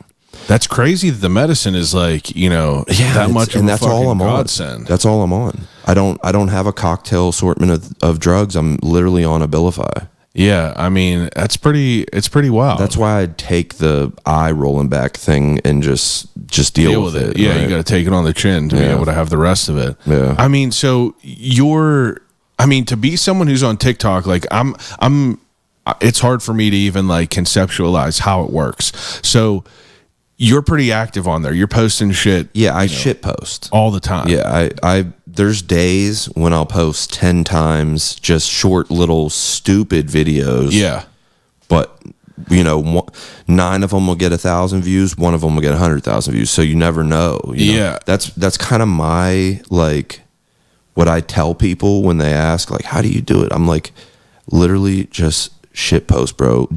that's crazy that the medicine is like, that much of and a that's all I'm godsend. on. That's all I'm on. I don't have a cocktail assortment of drugs. I'm literally on Abilify. Yeah, I mean, it's pretty wild. That's why I take the eye rolling back thing and just deal with it. Yeah, right? you got to take it on the chin to be able to have the rest of it. Yeah. I mean, so to be someone who's on TikTok, like it's hard for me to even like conceptualize how it works. So you're pretty active on there. You're posting shit. Yeah, I shit post all the time. Yeah, I there's days when I'll post 10 times just short little stupid videos. Yeah. But 9 of them will get 1,000 views, 1 of them will get 100,000 views. So you never know. Yeah. That's kind of my like what I tell people when they ask like, how do you do it? I'm like, literally just shit post, bro.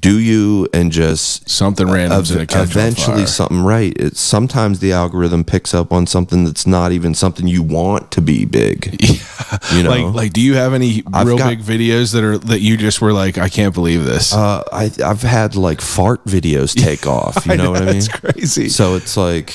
Do you, and just something random eventually something right. It's sometimes the algorithm picks up on something that's not even something you want to be big. Yeah. Like do you have any big videos that you just were like, I can't believe this? I've had like fart videos take off. You know what I mean? It's crazy. So it's like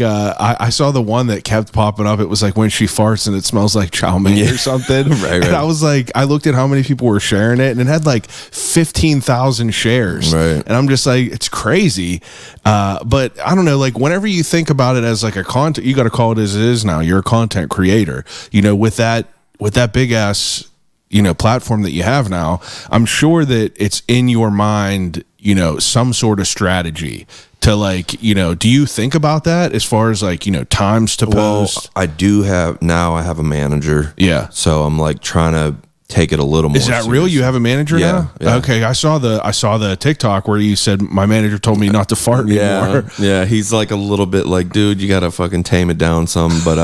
I saw the one that kept popping up. It was like when she farts and it smells like chow mein or something. Right. And I was like, I looked at how many people were sharing it and it had like 15,000 shares. Right. And I'm just like, it's crazy. But I don't know, like whenever you think about it as like a content, you got to call it as it is now. You're a content creator, with that big ass, platform that you have now. I'm sure that it's in your mind, some sort of strategy to like, do you think about that as far as like, times to post? I do have, now I have a manager. Yeah. So I'm like trying to take it a little more. Is that real? You have a manager now? Yeah. Okay, I saw the TikTok where you said my manager told me not to fart anymore. Yeah, he's like a little bit like, dude, you gotta fucking tame it down some. But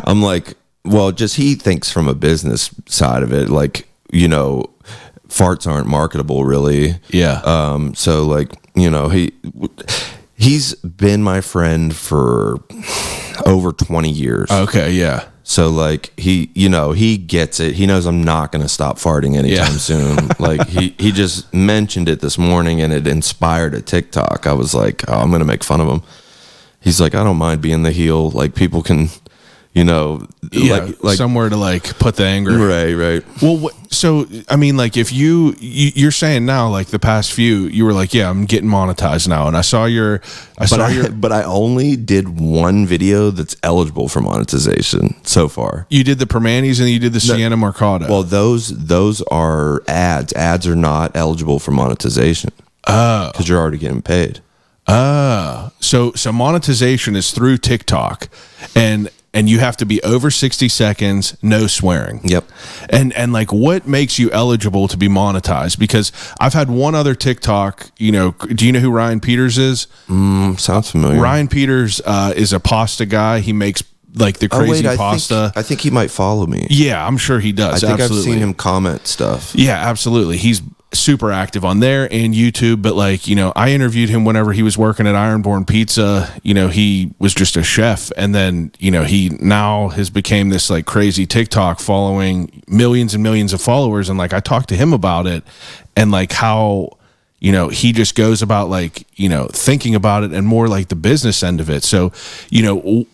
I'm like, well, just he thinks from a business side of it, like, you know, farts aren't marketable really. Yeah. So like, you know, he's been my friend for over 20 years. Okay, yeah. So like he gets it. He knows I'm not going to stop farting anytime soon. Like he just mentioned it this morning and it inspired a TikTok. I was like, oh, I'm going to make fun of him. He's like, I don't mind being the heel. Like people can, you know, like somewhere to like put the anger. Right. Well, so I mean, like if you're saying now, like the past few, you were like, yeah, I'm getting monetized now, and I saw your, but I only did one video that's eligible for monetization so far. You did the Permanis and you did the Sienna Mercado. Well, those are ads. Ads are not eligible for monetization. Because you're already getting paid. So monetization is through TikTok, and you have to be over 60 seconds, no swearing. Yep. And like, what makes you eligible to be monetized? Because I've had one other TikTok, you know, do you know who Ryan Peters is? Sounds familiar. Ryan Peters is a pasta guy. He makes like the crazy pasta. I think he might follow me. Yeah, I'm sure he does. I think absolutely. I've seen him comment stuff. Yeah, absolutely. He's super active on there and YouTube, but like, you know, I interviewed him whenever he was working at Ironborn Pizza. You know, he was just a chef, and then, you know, he now has became this like crazy TikTok following, millions and millions of followers. And like, I talked to him about it and like how, you know, he just goes about like, you know, thinking about it and more like the business end of it. So, you know,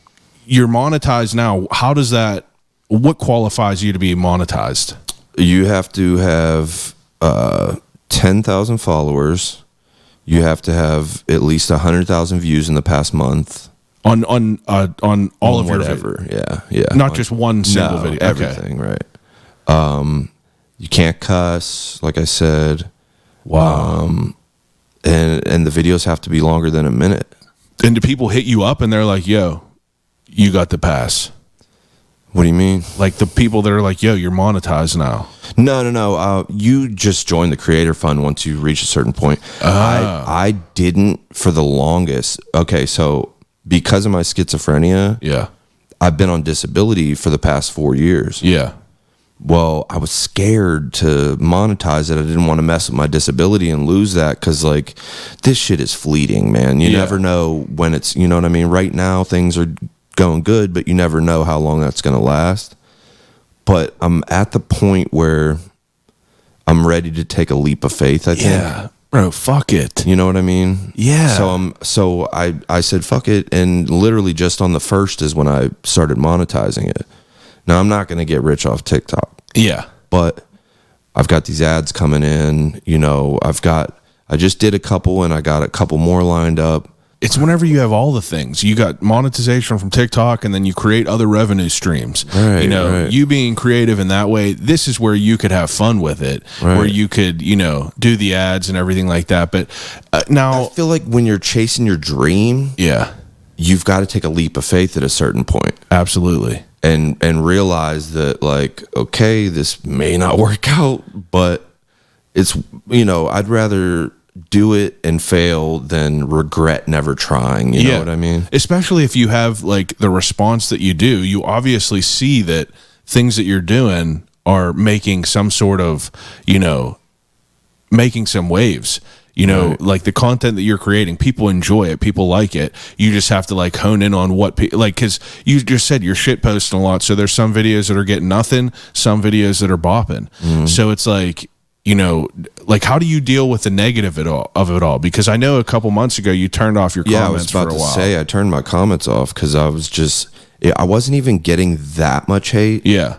you're monetized now. How does that, what qualifies you to be monetized? You have to have 10,000 followers. You have to have at least 100,000 views in the past month on all of your whatever. Yeah. Not just one single video. Everything, right? You can't cuss, like I said. Wow. And the videos have to be longer than a minute. And do people hit you up and they're like, "Yo, you got the pass"? What do you mean? Like the people that are like, "Yo, you're monetized now." No. You just join the creator fund once you reach a certain point. I didn't for the longest. Okay, so because of my schizophrenia, Yeah. I've been on disability for the past 4 years. Yeah. Well, I was scared to monetize it. I didn't want to mess with my disability and lose that because, like, this shit is fleeting, man. You never know when it's, you know what I mean? Right now, things are going good, but you never know how long that's going to last. But I'm at the point where I'm ready to take a leap of faith, I think. Yeah. Bro, fuck it. You know what I mean? Yeah. So I said, fuck it. And literally just on the 1st is when I started monetizing it. Now, I'm not going to get rich off TikTok. Yeah. But I've got these ads coming in. You know, I just did a couple and I got a couple more lined up. It's whenever you have all the things. You got monetization from TikTok, and then you create other revenue streams. Right, you know, right. You being creative in that way, this is where you could have fun with it, Right. where you could, you know, do the ads and everything like that. But now, I feel like when you're chasing your dream, yeah, you've got to take a leap of faith at a certain point. absolutely. And realize that, like, okay, this may not work out, but it's, you know, I'd rather do it and fail than regret never trying. You know what I mean? Especially if you have like the response that you do, you obviously see that things that you're doing are making some sort of, you know, making some waves. You know, Right. like the content that you're creating, people enjoy it, people like it. You just have to like hone in on what, like, because you just said you're shit posting a lot. So there's some videos that are getting nothing, some videos that are bopping. So it's like, you know, like how do you deal with the negative of it all? Because I know a couple months ago you turned off your Yeah, I comments was about for a to while. say I turned my comments off because I wasn't even getting that much hate. Yeah,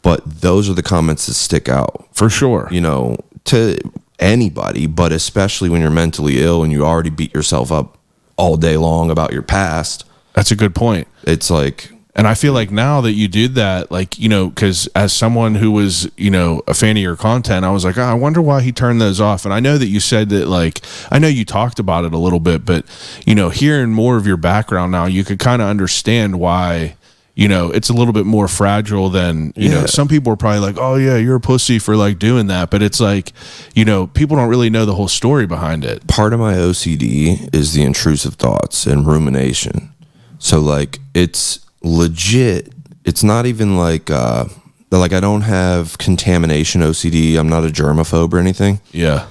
But those are the comments that stick out, for sure. you know, to anybody, but especially when you're mentally ill and you already beat yourself up all day long about your past. That's a good point. It's like, And I feel like now that you did that, like, you know, because as someone who was, you know, a fan of your content, I was like, I wonder why he turned those off. And I know that you said that, like, I know you talked about it a little bit, but, you know, hearing more of your background now, you could kind of understand why, you know, it's a little bit more fragile than, you know, some people are probably like, oh yeah, you're a pussy for like doing that. But it's like, you know, people don't really know the whole story behind it. Part of my OCD is the intrusive thoughts and rumination. So like, it's legit. It's not even like I don't have contamination OCD. I'm not a germaphobe or anything. Yeah.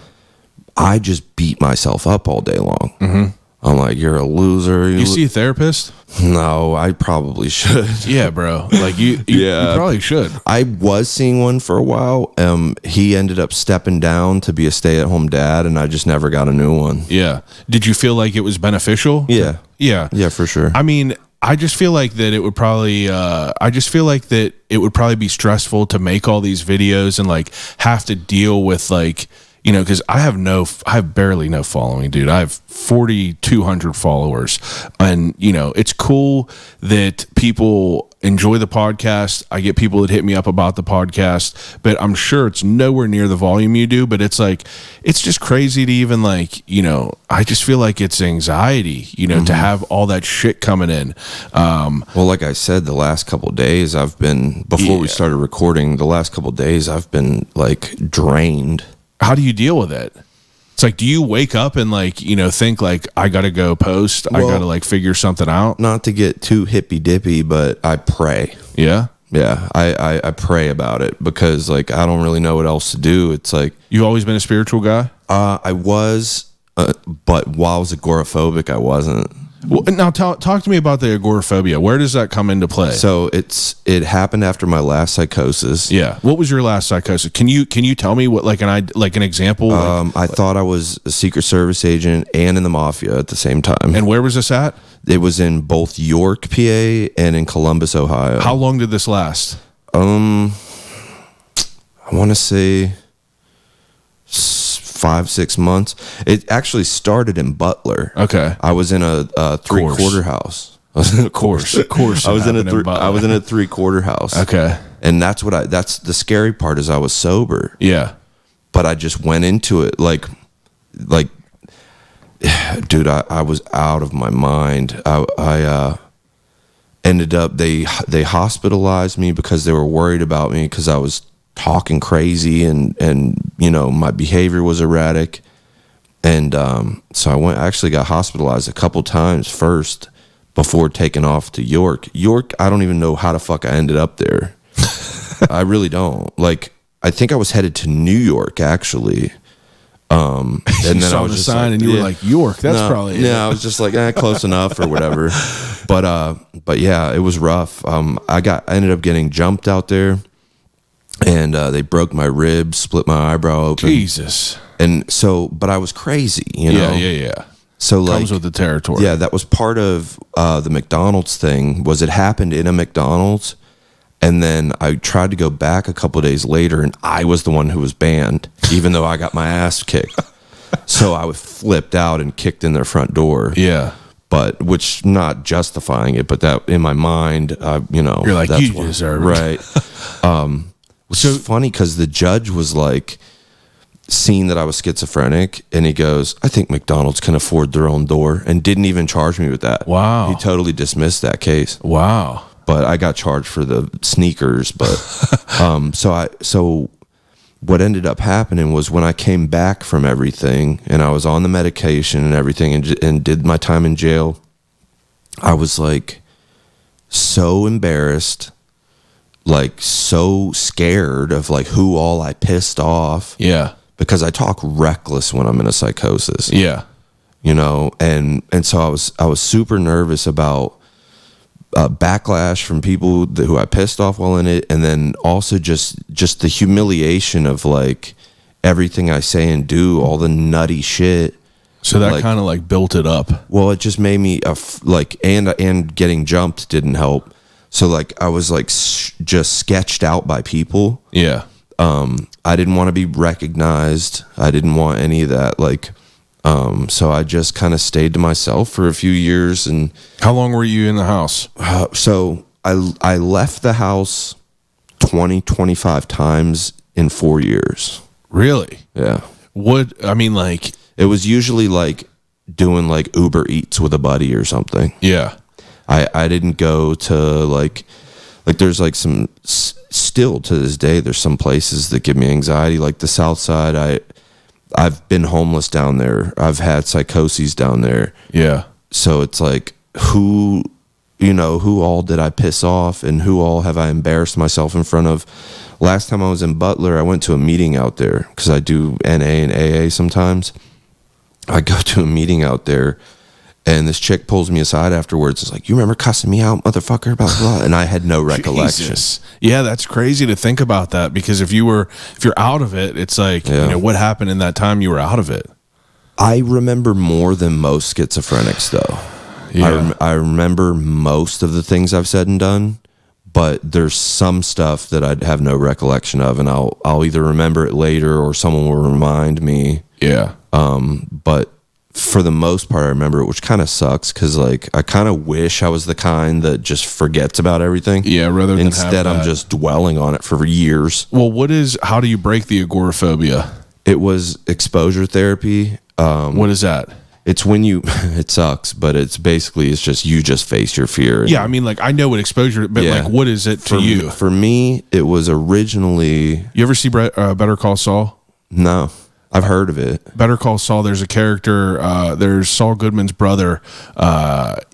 I just beat myself up all day long. Mm-hmm. I'm like, you're a loser. You see a therapist? No, I probably should. Yeah, bro. Like you probably should. I was seeing one for a while. He ended up stepping down to be a stay-at-home dad, and I just never got a new one. Yeah. Did you feel like it was beneficial? Yeah. Yeah. Yeah, for sure. I mean, I just feel like that it would probably be stressful to make all these videos and like have to deal with like, you know, because I have barely no following, dude. I have 4,200 followers, and you know, it's cool that people enjoy the podcast. I get people that hit me up about the podcast, but I'm sure it's nowhere near the volume you do. But it's like, it's just crazy to even like, you know, I just feel like it's anxiety, you know, to have all that shit coming in. Well, like I said, the last couple of days before we started recording, the last couple of days I've been like drained. How do you deal with it? It's like, do you wake up and like, you know, think like, I got to go post, I got to like figure something out? Not to get too hippy dippy, but I pray. Yeah. Yeah. I pray about it because like, I don't really know what else to do. It's like, You've always been a spiritual guy? I was, but while I was agoraphobic, I wasn't. Well, now talk to me about the agoraphobia. Where does that come into play? So it happened after my last psychosis. Yeah. What was your last psychosis? Can you tell me what an example? I thought I was a Secret Service agent and in the mafia at the same time. And where was this at? It was in both York, PA, and in Columbus, Ohio. How long did this last? I want to say 5-6 months. It actually started in Butler. Okay. I was in a 3/4 house. Of course. I was in a 3/4 house. Okay. And that's the scary part is I was sober. Yeah. But I just went into it like dude, I was out of my mind. I ended up they hospitalized me because they were worried about me because I was talking crazy and you know, my behavior was erratic. And so I actually got hospitalized a couple times first before taking off to York. I don't even know how the fuck I ended up there. I really don't. Like, I think I was headed to New York actually. And you then saw I was the just sign like, and you were like, York, that's probably it. Yeah, I was just like, close enough or whatever. But yeah, it was rough. I ended up getting jumped out there. And they broke my ribs, split my eyebrow open. Jesus. And so, but I was crazy, you know? Yeah. So like, comes with the territory. Yeah, that was part of the McDonald's thing. Was it happened in a McDonald's, and then I tried to go back a couple of days later, and I was the one who was banned, even though I got my ass kicked. So I was flipped out and kicked in their front door. Yeah. But which not justifying it, but that in my mind, you know, you're like, that's you deserve it. Right. Which is funny because the judge was like, seeing that I was schizophrenic, and he goes, I think McDonald's can afford their own door, and didn't even charge me with that. Wow. He totally dismissed that case. Wow. But I got charged for the sneakers. But so what ended up happening was when I came back from everything and I was on the medication and everything and did my time in jail, I was like so embarrassed, like so scared of like who all I pissed off. Yeah. Because I talk reckless when I'm in a psychosis. Yeah. You know, and so I was super nervous about backlash from people who I pissed off while in it, and then also just the humiliation of like everything I say and do, all the nutty shit. So that like, kind of like built it up. Well, it just made me and getting jumped didn't help. So like I was like just sketched out by people. Yeah. I didn't want to be recognized. I didn't want any of that. Like, so I just kind of stayed to myself for a few years. And how long were you in the house? So I left the house 25 times in 4 years. Really? Yeah. Like it was usually like doing like Uber Eats with a buddy or something. Yeah. I didn't go to like there's like some still to this day there's some places that give me anxiety, like the South Side. I've been homeless down there. I've had psychoses down there. Yeah. So it's like, who all did I piss off, and who all have I embarrassed myself in front of? Last time I was in Butler, I went to a meeting out there because I do NA and AA sometimes. I go to a meeting out there, and this chick pulls me aside afterwards. It's like, you remember cussing me out, motherfucker, blah, blah, blah. And I had no recollection. Jesus. Yeah, that's crazy to think about that, because if you're out of it, it's like, what happened in that time you were out of it? I remember more than most schizophrenics, though. Yeah. I remember most of the things I've said and done, but there's some stuff that I'd have no recollection of, and I'll either remember it later or someone will remind me. Yeah. But for the most part, I remember it, which kind of sucks, because like I kind of wish I was the kind that just forgets about everything. Yeah, rather than instead I'm just dwelling on it for years. Well, how do you break the agoraphobia? It was exposure therapy. What is that? It's when it sucks, but it's just you just face your fear. Yeah, I mean, like, I know what exposure, but like, what is it to you? For me, it was originally. You ever see Better Call Saul? No, I've heard of it. Better Call Saul. There's a character. There's Saul Goodman's brother.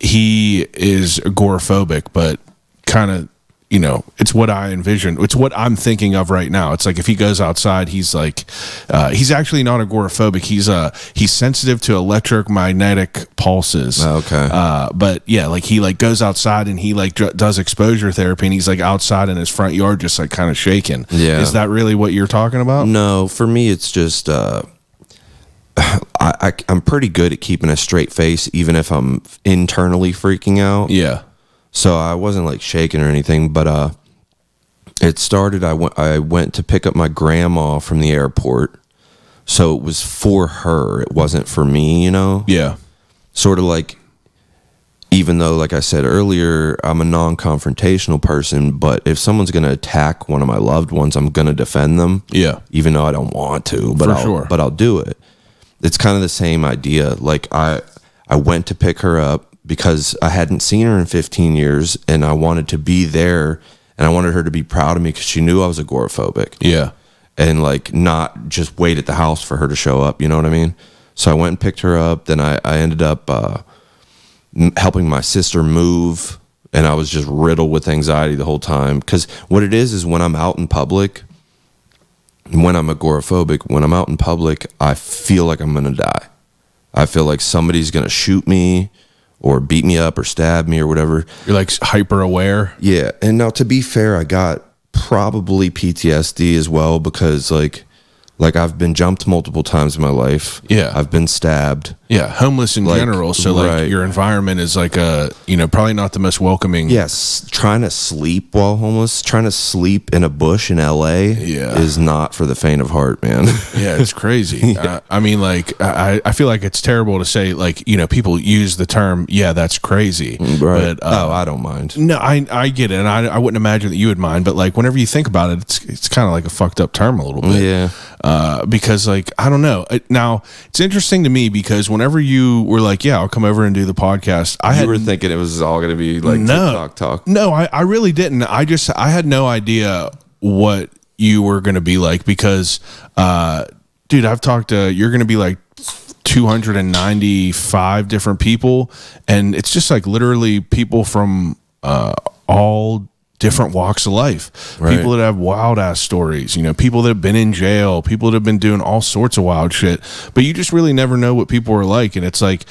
He is agoraphobic, but kind of. It's what I envision. It's what I'm thinking of right now. It's like if he goes outside, he's like, he's actually not agoraphobic. He's sensitive to electromagnetic pulses. Okay. But yeah, like he like goes outside and he like does exposure therapy, and he's like outside in his front yard, just like kind of shaking. Yeah. Is that really what you're talking about? No, for me, it's just, I'm pretty good at keeping a straight face, even if I'm internally freaking out. Yeah. So I wasn't like shaking or anything, but it started. I went to pick up my grandma from the airport, so it was for her. It wasn't for me, Yeah. Sort of like, even though, like I said earlier, I'm a non-confrontational person, but if someone's going to attack one of my loved ones, I'm going to defend them. Yeah. Even though I don't want to, but I'll do it. It's kind of the same idea. Like I went to pick her up, because I hadn't seen her in 15 years, and I wanted to be there, and I wanted her to be proud of me, because she knew I was agoraphobic. Yeah. And like not just wait at the house for her to show up, you know what I mean? So I went and picked her up. Then I ended up helping my sister move, and I was just riddled with anxiety the whole time. Because what it is when I'm out in public, when I'm agoraphobic, when I'm out in public, I feel like I'm going to die. I feel like somebody's going to shoot me, or beat me up, or stab me, or whatever. You're like hyper aware. Yeah. And now, to be fair, I got probably PTSD as well, because like I've been jumped multiple times in my life. Yeah. I've been stabbed. Yeah. Homeless in general. So like your environment is like probably not the most welcoming. Yes. Trying to sleep while homeless, trying to sleep in a bush in LA is not for the faint of heart, man. Yeah. It's crazy. I mean, like, I feel like it's terrible to say, like, people use the term, yeah, that's crazy. Right. But, I don't mind. No, I get it. And I wouldn't imagine that you would mind, but like whenever you think about it, it's kind of like a fucked up term a little bit. Yeah. Because like, I don't know. Now it's interesting to me, because whenever you were like, yeah, I'll come over and do the podcast, you were thinking it was all going to be like TikTok talk. No, I really didn't. I had no idea what you were going to be like, because, dude, I've talked to, you're going to be like 295 different people, and it's just like literally people from all different walks of life. Right. People that have wild ass stories, people that have been in jail, people that have been doing all sorts of wild shit, but you just really never know what people are like. And it's like,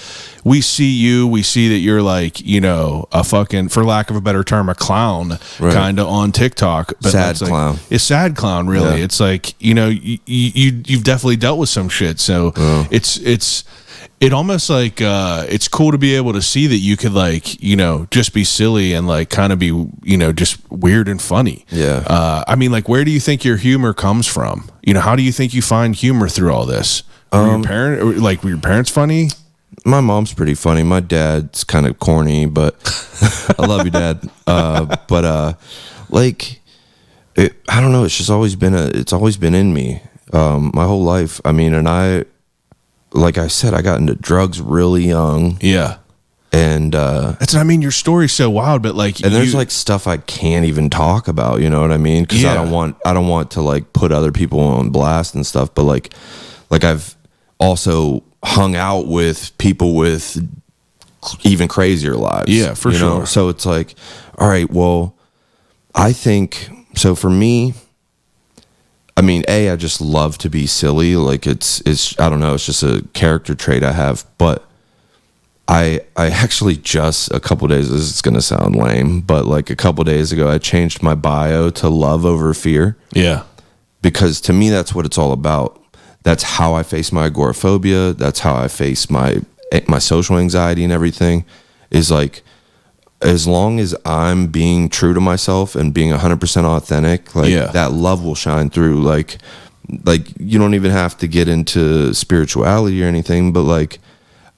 we see that you're like, a fucking, for lack of a better term, a clown, kind of on TikTok, but sad clown. Like, it's sad clown, really. Yeah. It's like, you've definitely dealt with some shit. So it almost like it's cool to be able to see that you could like just be silly and like kind of be just weird and funny. Yeah. I mean, like, where do you think your humor comes from? How do you think you find humor through all this? Were your parents funny? My mom's pretty funny. My dad's kind of corny, but I love your dad. Like, I don't know. It's just always been in me my whole life. I mean, and like I said, I got into drugs really young. Yeah. And I mean, your story's so wild, but like, and there's like stuff I can't even talk about, you know what I mean? Because I don't want to like put other people on blast and stuff. But like I've also hung out with people with even crazier lives. Yeah, for you know? sure. So it's like, all right, well, I think so for me. I mean, I just love to be silly. Like it's I don't know, it's just a character trait I have. But I actually just a couple days, this is going to sound lame, but like a couple days ago, I changed my bio to love over fear. Yeah. Because to me, that's what it's all about. That's how I face my agoraphobia. That's how I face my social anxiety and everything, is like, as long as I'm being true to myself and being 100% authentic, like that love will shine through. Like you don't even have to get into spirituality or anything, but like,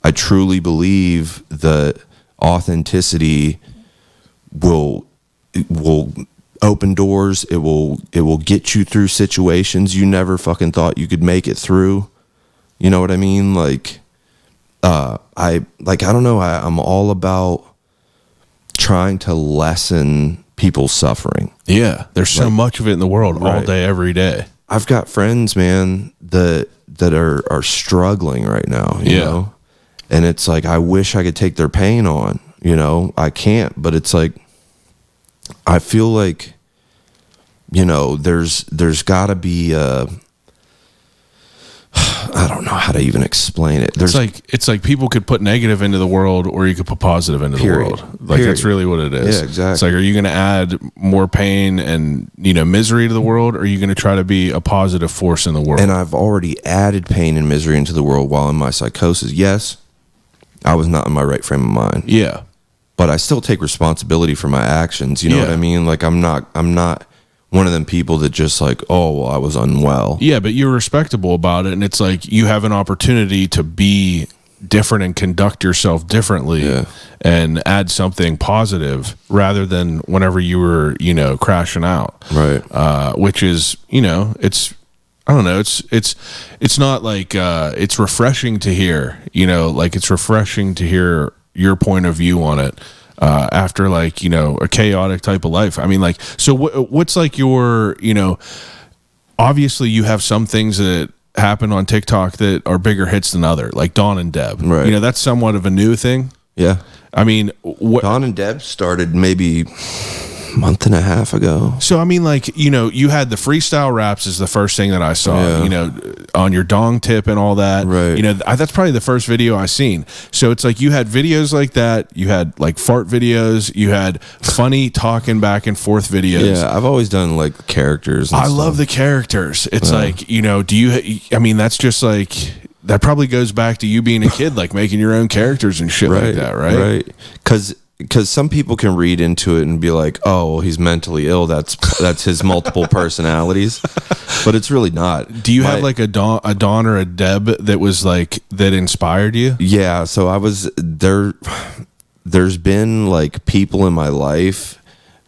I truly believe that authenticity will open doors. It will get you through situations you never fucking thought you could make it through. You know what I mean? Like, I don't know. I'm all about trying to lessen people's suffering. Yeah. There's so much of it in the world all Right. day, every day. I've got friends, man, that are struggling right now. You know? And it's like, I wish I could take their pain on, you know, I can't, but it's like, I feel like, you know, there's gotta be I don't know how to even explain it. It's like people could put negative into the world, or you could put positive into the world. Like that's really what it is. Yeah, exactly. It's like, are you going to add more pain and, you know, misery to the world, or are you going to try to be a positive force in the world? And I've already added pain and misery into the world while in my psychosis. Yes, I was not in my right frame of mind. Yeah. But I still take responsibility for my actions. You know what I mean? Like I'm not one of them people that just like, oh, well, I was unwell. Yeah, but you're respectable about it, and it's like you have an opportunity to be different and conduct yourself differently and add something positive rather than whenever you were, you know, crashing out. Right. Which is, you know, it's, I don't know, it's not like it's refreshing to hear, you know, like it's refreshing to hear your point of view on it. After like, you know, a chaotic type of life. I mean, like, so what's like your, you know, obviously you have some things that happen on TikTok that are bigger hits than other, like Dahn and Deb. Right. You know, that's somewhat of a new thing. Yeah. I mean, Dahn and Deb started maybe a month and a half ago. So, I mean, like, you know, you had the freestyle raps is the first thing that I saw, you know, on your dong tip and all that. Right. You know, that's probably the first video I seen. So it's like you had videos like that. You had like fart videos. You had funny talking back and forth videos. Yeah, I've always done like characters. And I stuff. love the characters. It's like, you know, I mean, that's just like, that probably goes back to you being a kid, like making your own characters and shit like that, right? Right. Because some people can read into it and be like, oh, well, he's mentally ill. That's his multiple personalities. But it's really not. Do you have like a Dahn or a Deb that was like, that inspired you? Yeah. So I was there. There's been like people in my life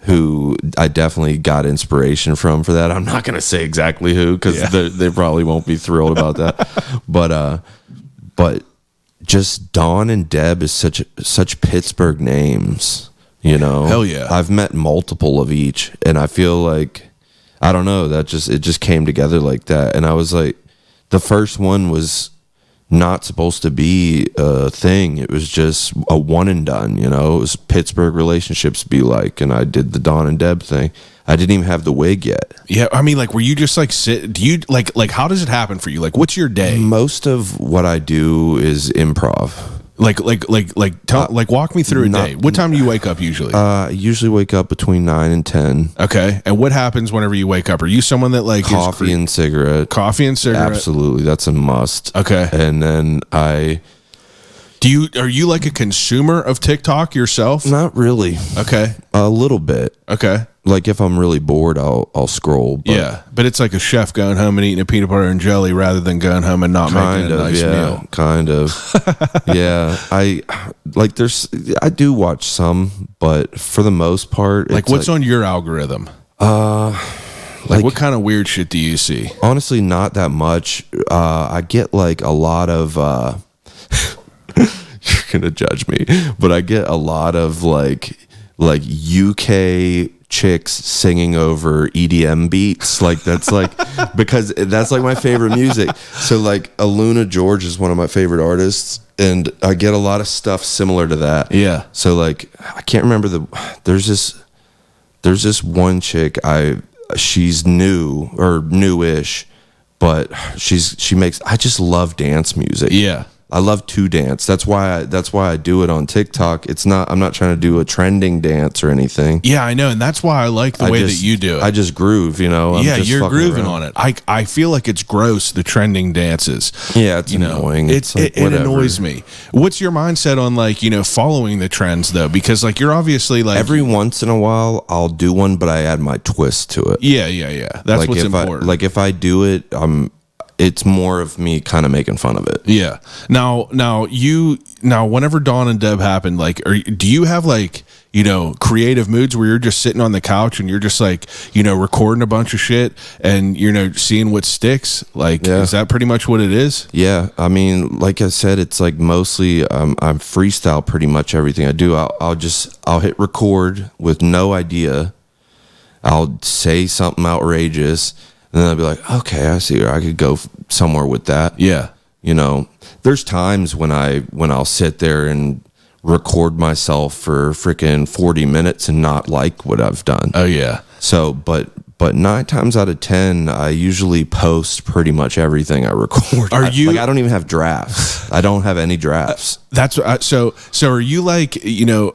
who I definitely got inspiration from for that. I'm not going to say exactly who, because they probably won't be thrilled about that. But just Dahn and Deb is such Pittsburgh names, you know. Hell yeah. I've met multiple of each, and I feel like, I don't know, it just came together like that. And I was like, the first one was not supposed to be a thing. It was just a one and done, you know. It was Pittsburgh relationships be like, and I did the Dahn and Deb thing. I didn't even have the wig yet. Yeah, I mean, like, were you just like do you like how does it happen for you? Like, what's your day? Most of what I do is improv. Like walk me through a day. What time do you wake up usually? I usually wake up between 9 and 10. Okay. And what happens whenever you wake up? Are you someone that like Coffee and cigarette. Coffee and cigarette? Absolutely. That's a must. Okay. And then are you like a consumer of TikTok yourself? Not really. Okay. A little bit. Okay. Like if I'm really bored, I'll scroll. But yeah. But it's like a chef going home and eating a peanut butter and jelly rather than going home and not making a nice meal. Kind of. Yeah. I do watch some, but for the most part, like what's on your algorithm? Like what kind of weird shit do you see? Honestly, not that much. I get like a lot of you're gonna judge me, but I get a lot of like UK chicks singing over EDM beats. Like that's like because that's like my favorite music. So like Aluna George is one of my favorite artists, and I get a lot of stuff similar to that. Yeah. So like I can't remember there's this one chick she's newish, but I just love dance music. Yeah. I love to dance. That's why I do it on TikTok. I'm not trying to do a trending dance or anything. Yeah, I know, and that's why I like the way that you do it. I just groove, I'm yeah, just you're grooving around. on it. I feel like it's gross, the trending dances. Yeah, it's annoying. It whatever. annoys me. What's your mindset on like, following the trends though? Because like you're obviously like every once in a while I'll do one, but I add my twist to it. Yeah. That's like what's important. If I do it, it's more of me kind of making fun of it. Yeah. Now, whenever Dawn and Deb happened, like, do you have like, creative moods where you're just sitting on the couch and you're just like, recording a bunch of shit and seeing what sticks? Like, Is that pretty much what it is? Yeah. I mean, like I said, it's like mostly I'm freestyle pretty much everything I do. I'll hit record with no idea. I'll say something outrageous. And then I'll be like, okay, I see where I could go somewhere with that. Yeah. There's times when I'll sit there and record myself for freaking 40 minutes and not like what I've done. Oh yeah. So, but 9 times out of 10, I usually post pretty much everything I record. I don't even have drafts. I don't have any drafts. That's so are you like,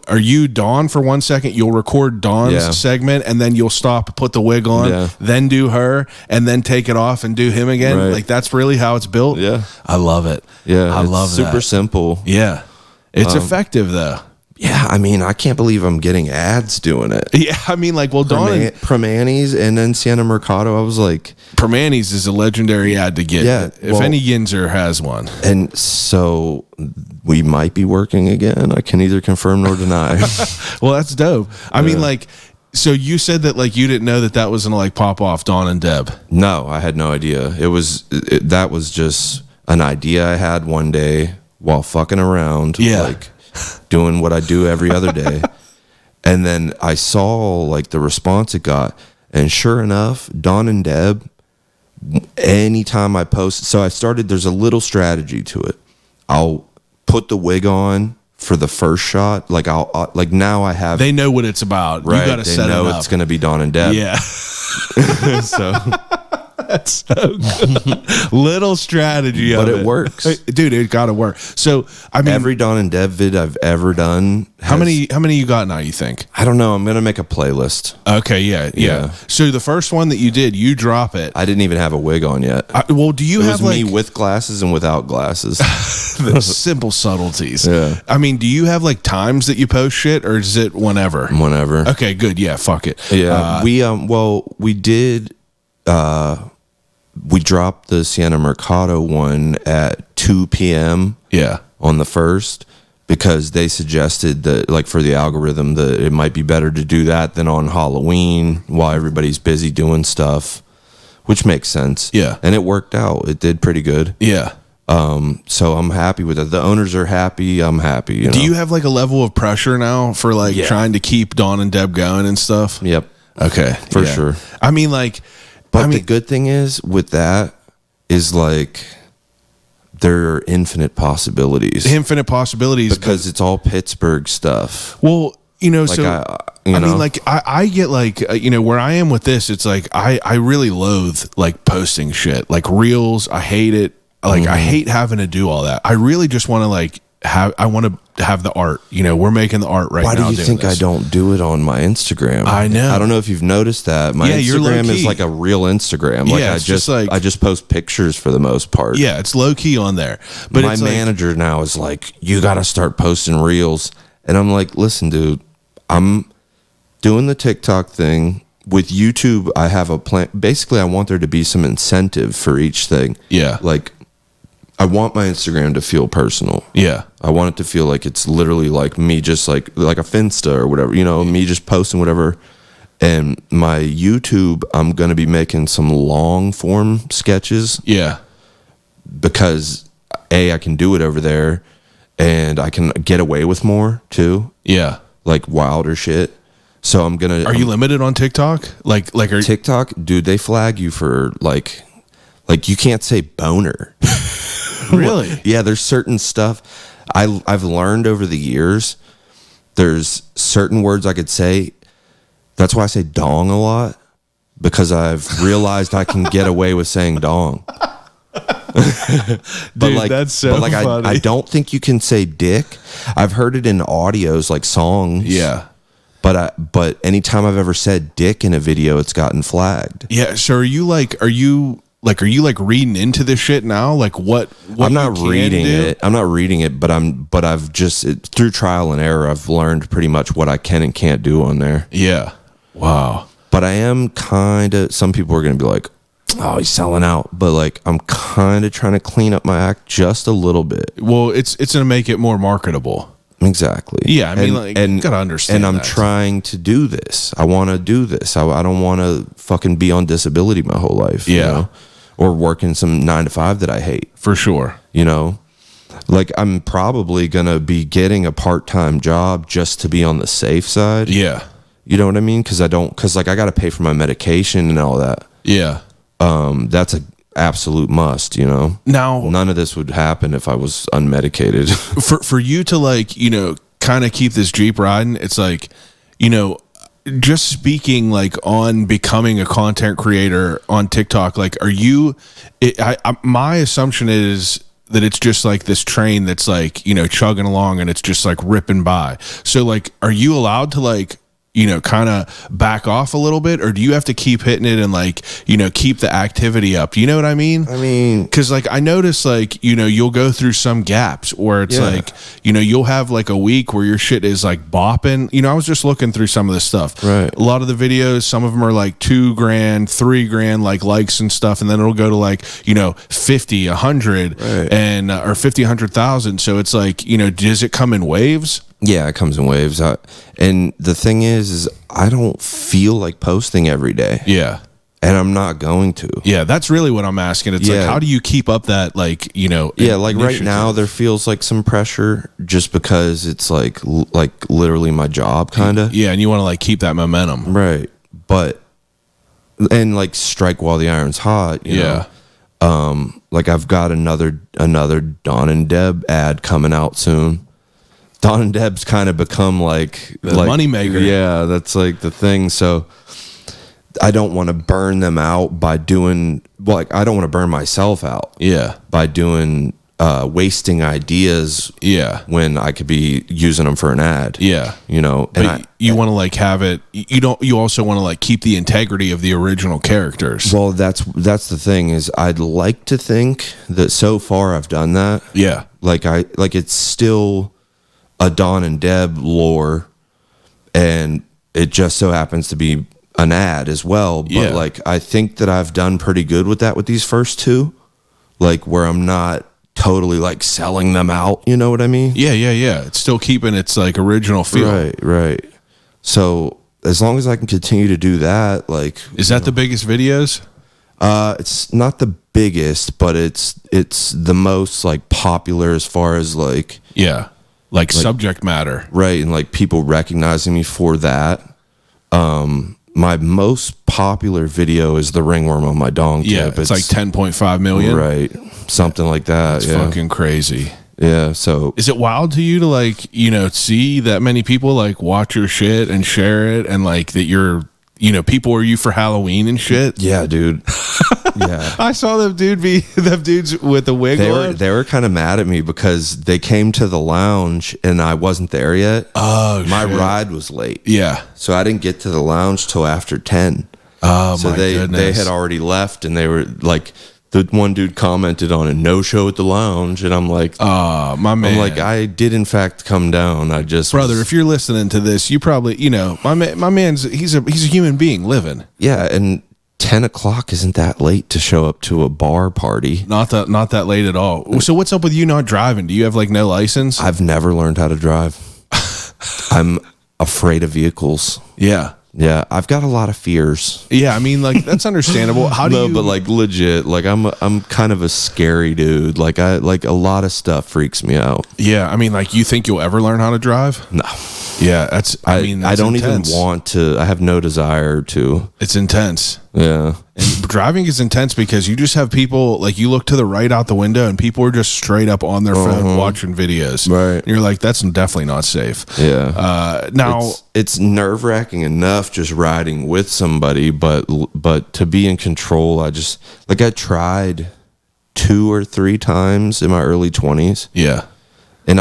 are you Dawn for 1 second? You'll record Dawn's segment and then you'll stop, put the wig on, then do her and then take it off and do him again. Right. Like that's really how it's built. Yeah. I love it. Yeah. I love that. Super simple. Yeah. It's effective though. Yeah, I mean, I can't believe I'm getting ads doing it. Yeah, I mean, like, well, Dawn and Permanis and then Sienna Mercado. I was like, Permanis is a legendary ad to get. Yeah, if any Yinzer has one, and so we might be working again. I can neither confirm nor deny. Well, that's dope. I mean, like, so you said that like you didn't know that was gonna like pop off Dawn and Deb. No, I had no idea. That was just an idea I had one day while fucking around. Yeah. Like, doing what I do every other day. And then I saw like the response it got, and sure enough, Dawn and Deb, anytime I post, so I started, there's a little strategy to it. I'll put the wig on for the first shot. Like now I have, they know what it's about. Right, You got to set it up. They know it's going to be Dawn and Deb. Yeah. So that's so good. Little strategy, but of it works, dude. It got to work. So I mean, every Dawn and Deb vid I've ever done. How many you got now? You think? I don't know. I'm gonna make a playlist. Okay, yeah. So the first one that you did, you drop it. I didn't even have a wig on yet. Well, do you have me like with glasses and without glasses? the simple subtleties. Yeah. I mean, do you have like times that you post shit, or is it whenever? Whenever. Okay, good. Yeah, fuck it. Yeah. We did. We dropped the Sienna Mercado one at 2 p.m. Yeah. On the 1st, because they suggested that, like, for the algorithm, that it might be better to do that than on Halloween while everybody's busy doing stuff, which makes sense. Yeah. And it worked out. It did pretty good. Yeah. So I'm happy with it. The owners are happy. I'm happy. Do you have like a level of pressure now for like trying to keep Dawn and Deb going and stuff? Yep. Okay. For sure. I mean, like, but the good thing is with that is like there are infinite possibilities. Because it's all Pittsburgh stuff. Well, Like so I mean, like I get like where I am with this, it's like I really loathe like posting shit like reels. I hate it. Like I hate having to do all that. I really just want to like have the art. We're making the art right now. Why do you think I don't do it on my Instagram? I know. I don't know if you've noticed that. My Instagram is like a real Instagram. Like I just post pictures for the most part. Yeah, it's low key on there. But my manager now is like, you got to start posting reels. And I'm like, listen, dude, I'm doing the TikTok thing. With YouTube, I have a plan. Basically, I want there to be some incentive for each thing. Yeah. Like, I want my Instagram to feel personal. Yeah. I want it to feel like it's literally like me, just like a Finsta or whatever, me just posting whatever. And my YouTube, I'm going to be making some long form sketches. Yeah. Because I can do it over there. and I can get away with more too, Yeah. like wilder shit. So I'm gonna. Are you limited on TikTok? Like are TikTok, dude? They flag you for like you can't say boner. really? Yeah, there's certain stuff I've learned over the years. There's certain words I could say. That's why I say dong a lot, because I've realized I can get away with saying dong. Dude, that's so funny. I don't think you can say dick. I've heard it in audios like songs. Yeah. But anytime I've ever said dick in a video, it's gotten flagged. Yeah. So are you reading into this shit now? Like what I'm not reading it. I'm not reading it, but I've just through trial and error, I've learned pretty much what I can and can't do on there. Yeah. Wow. But I am kind of, some people are going to be like, oh, he's selling out. But like, I'm kind of trying to clean up my act just a little bit. Well, it's going to make it more marketable. Exactly. Yeah. I mean, you got to understand. And I'm trying to do this. I want to do this. I don't want to fucking be on disability my whole life. Yeah. You know? Or working some 9-to-5 that I hate. For sure. You know? Like, I'm probably going to be getting a part-time job just to be on the safe side. Yeah. You know what I mean? Because I got to pay for my medication and all that. Yeah. That's an absolute must, you know? Now, none of this would happen if I was unmedicated. for you to like, you know, kind of keep this Jeep riding, it's like, you know, just speaking like on becoming a content creator on TikTok, like, are you, my assumption is that it's just like this train that's like, you know, chugging along and it's just like ripping by. So like, are you allowed to like, you know, kind of back off a little bit, or do you have to keep hitting it and like, you know, keep the activity up? You know what I mean? I mean, because like I notice like, you know, you'll go through some gaps where it's like, you know, you'll have like a week where your shit is like bopping. You know, I was just looking through some of this stuff. Right. A lot of the videos, some of them are like $2,000, $3,000 like likes and stuff, and then it'll go to like, you know, 50, 100, right, and or 50, 100,000. So it's like, you know, does it come in waves? Yeah, it comes in waves. And the thing is I don't feel like posting every day. Yeah. And I'm not going to. Yeah, that's really what I'm asking. It's like, how do you keep up that, like, you know? Yeah, like right now there feels like some pressure just because it's like literally my job, kind of. Yeah, and you want to like keep that momentum. Right. But, and like strike while the iron's hot, you know? Like I've got another Dahn and Deb ad coming out soon. Dahn and Deb's kind of become like the moneymaker. Yeah, that's like the thing. So I don't want to burn them out by doing, like, I don't want to burn myself out. Yeah. By doing, wasting ideas. Yeah. When I could be using them for an ad. Yeah. You know, but you want to like have it, you also want to like keep the integrity of the original characters. Well, that's the thing is I'd like to think that so far I've done that. Yeah. Like it's still a Dahn and Deb lore, and it just so happens to be an ad as well. But like, I think that I've done pretty good with that with these first two, like where I'm not totally like selling them out. You know what I mean? Yeah. It's still keeping its like original feel. Right. So as long as I can continue to do that, like, is that the biggest videos? It's not the biggest, but it's the most like popular as far as like, like subject matter, right? And like people recognizing me for that. My most popular video is the ringworm on my dong tip. Yeah, it's like 10.5 million, right? Something like that. It's fucking crazy. Yeah. So is it wild to you to like, you know, see that many people like watch your shit and share it, and like that you're, you know, people are you for Halloween and shit? Yeah, dude. Yeah, I saw them dudes with the wig on. They were kind of mad at me because they came to the lounge and I wasn't there yet. Oh, my ride was late. Yeah, so I didn't get to the lounge till after 10. Oh, so my goodness. They had already left, and they were like, the one dude commented on a no show at the lounge, and I'm like, oh, my man. I'm like, I did in fact come down. I just if you're listening to this, you probably, you know, my man's he's a human being living. Yeah, and 10 o'clock isn't that late to show up to a bar party. Not that late at all. So what's up with you not driving? Do you have like no license? I've never learned how to drive. I'm afraid of vehicles. Yeah. Yeah, I've got a lot of fears. Yeah, I mean, like, that's understandable. How do you? But like legit, like I'm kind of a scary dude. Like a lot of stuff freaks me out. Yeah, I mean, like, you think you'll ever learn how to drive? No. Yeah, that's. I mean, I that's don't intense. even want to. I have no desire to. It's intense. Yeah. And driving is intense because you just have people, like, you look to the right out the window and people are just straight up on their phone watching videos. Right. And you're like, that's definitely not safe. Yeah. Now, it's nerve wracking enough just riding with somebody, but to be in control, I tried 2 or 3 times in my early 20s. yeah. And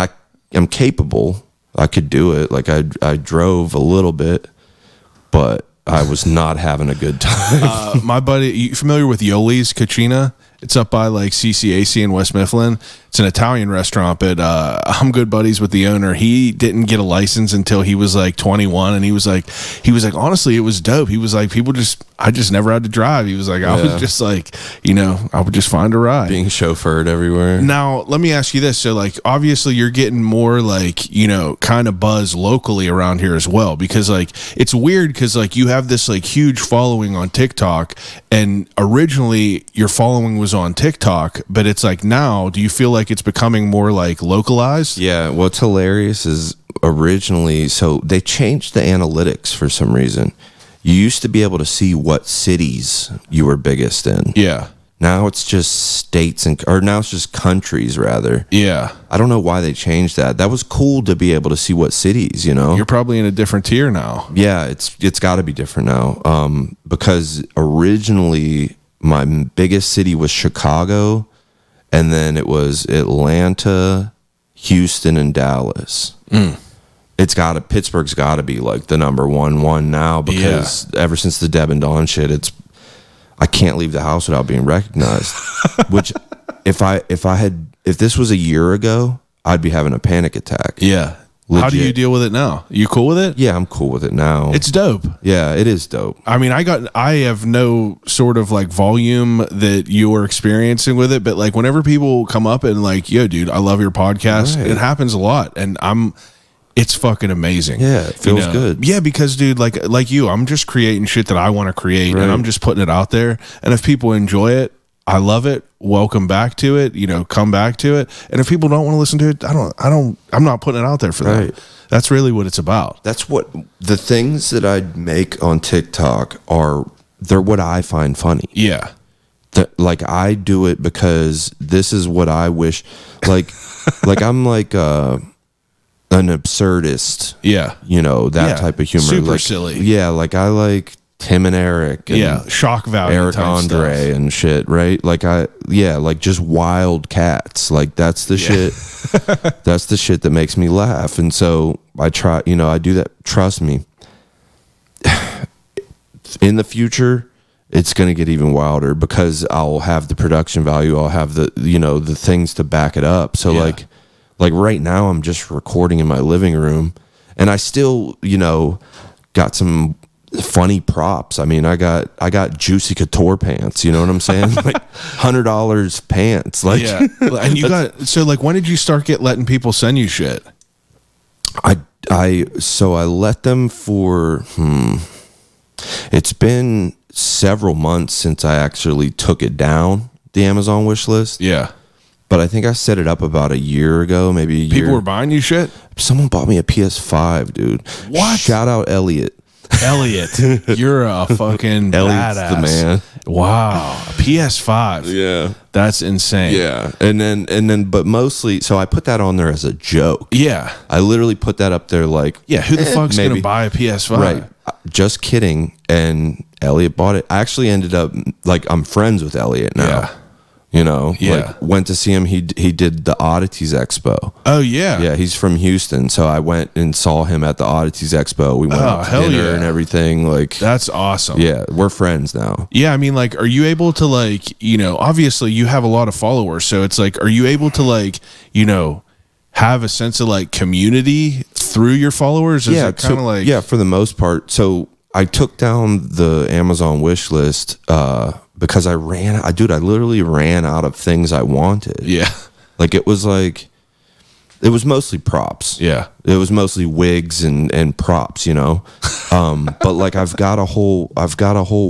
I'm capable. I could do it. Like I drove a little bit, but I was not having a good time. My buddy, you familiar with Yoli's Cucina? It's up by like CCAC in West Mifflin. It's an Italian restaurant, but I'm good buddies with the owner. He didn't get a license until he was like 21, and he was like, honestly, it was dope. He was like, I just never had to drive. He was like, I was just like, I would just find a ride. Being chauffeured everywhere. Now, let me ask you this. So, like, obviously you're getting more like, kind of buzz locally around here as well, because like, it's weird because like you have this like huge following on TikTok, and originally your following was on TikTok, but it's like now, do you feel like it's becoming more like localized? Yeah, what's hilarious is originally, so they changed the analytics for some reason. You used to be able to see what cities you were biggest in. Yeah. Now it's just states or now it's just countries rather. Yeah. I don't know why they changed that. That was cool to be able to see what cities, You're probably in a different tier now. Yeah, it's got to be different now. Because originally my biggest city was Chicago, and then it was Atlanta, Houston, and Dallas. Pittsburgh's got to be like the number one now, because ever since the Deb and Don shit, I can't leave the house without being recognized. Which, if this was a year ago, I'd be having a panic attack. Yeah. Legit. How do you deal with it now? You cool with it? Yeah, I'm cool with it now. It's dope. Yeah, it is dope. I mean, I have no sort of like volume that you're experiencing with it, but like whenever people come up and like, yo, dude, I love your podcast, Right. It happens a lot, and it's fucking amazing. Yeah, it feels good. Yeah, because dude, like you, I'm just creating shit that I want to create, Right. and I'm just putting it out there. And if people enjoy it, I love it. Welcome back to it. Come back to it. And if people don't want to listen to it, I'm not putting it out there for them. Right. That's really what it's about. That's what the things that I make on TikTok they're what I find funny. Yeah. Like I do it because this is what I wish. Like I'm like an absurdist. Yeah. That type of humor. Super like, silly. Yeah, like I like Tim and Eric. And shock value. Eric type Andre stuff. and shit, right? Like like just wild cats. Like that's the shit. That's the shit that makes me laugh. And so I try, I do that. Trust me. In the future, it's going to get even wilder because I'll have the production value. I'll have the things to back it up. So like right now I'm just recording in my living room, and I still, got some funny props. I mean, I got Juicy Couture pants, you know what I'm saying? Like $100 pants. Like, yeah. And you got, when did you start letting people send you shit? I let them for, it's been several months since I actually took it down, the Amazon wish list. Yeah. But I think I set it up about a year ago, maybe a year. People were buying you shit? Someone bought me a PS5, dude. What? Shout out Elliot. Elliot, you're a fucking Elliot's badass. the man. Wow, a PS5. Yeah, that's insane. Yeah, and then, but mostly, so I put that on there as a joke. Yeah, I literally put that up there like, yeah, who the fuck's maybe gonna buy a PS5? Right, just kidding. And Elliot bought it. I actually ended up like I'm friends with Elliot now. Yeah. Like went to see him. He did the Oddities Expo. Oh yeah, yeah. He's from Houston, so I went and saw him at the Oddities Expo. We went out to dinner and everything. Like that's awesome. Yeah, we're friends now. Yeah, I mean, like, are you able to obviously you have a lot of followers, so it's like, are you able to have a sense of like community through your followers? Is it kind of like for the most part. So I took down the Amazon wish list. Because I literally ran out of things I wanted. Yeah. Like it was like, It was mostly props. Yeah. It was mostly wigs and props, you know. But like I've got a whole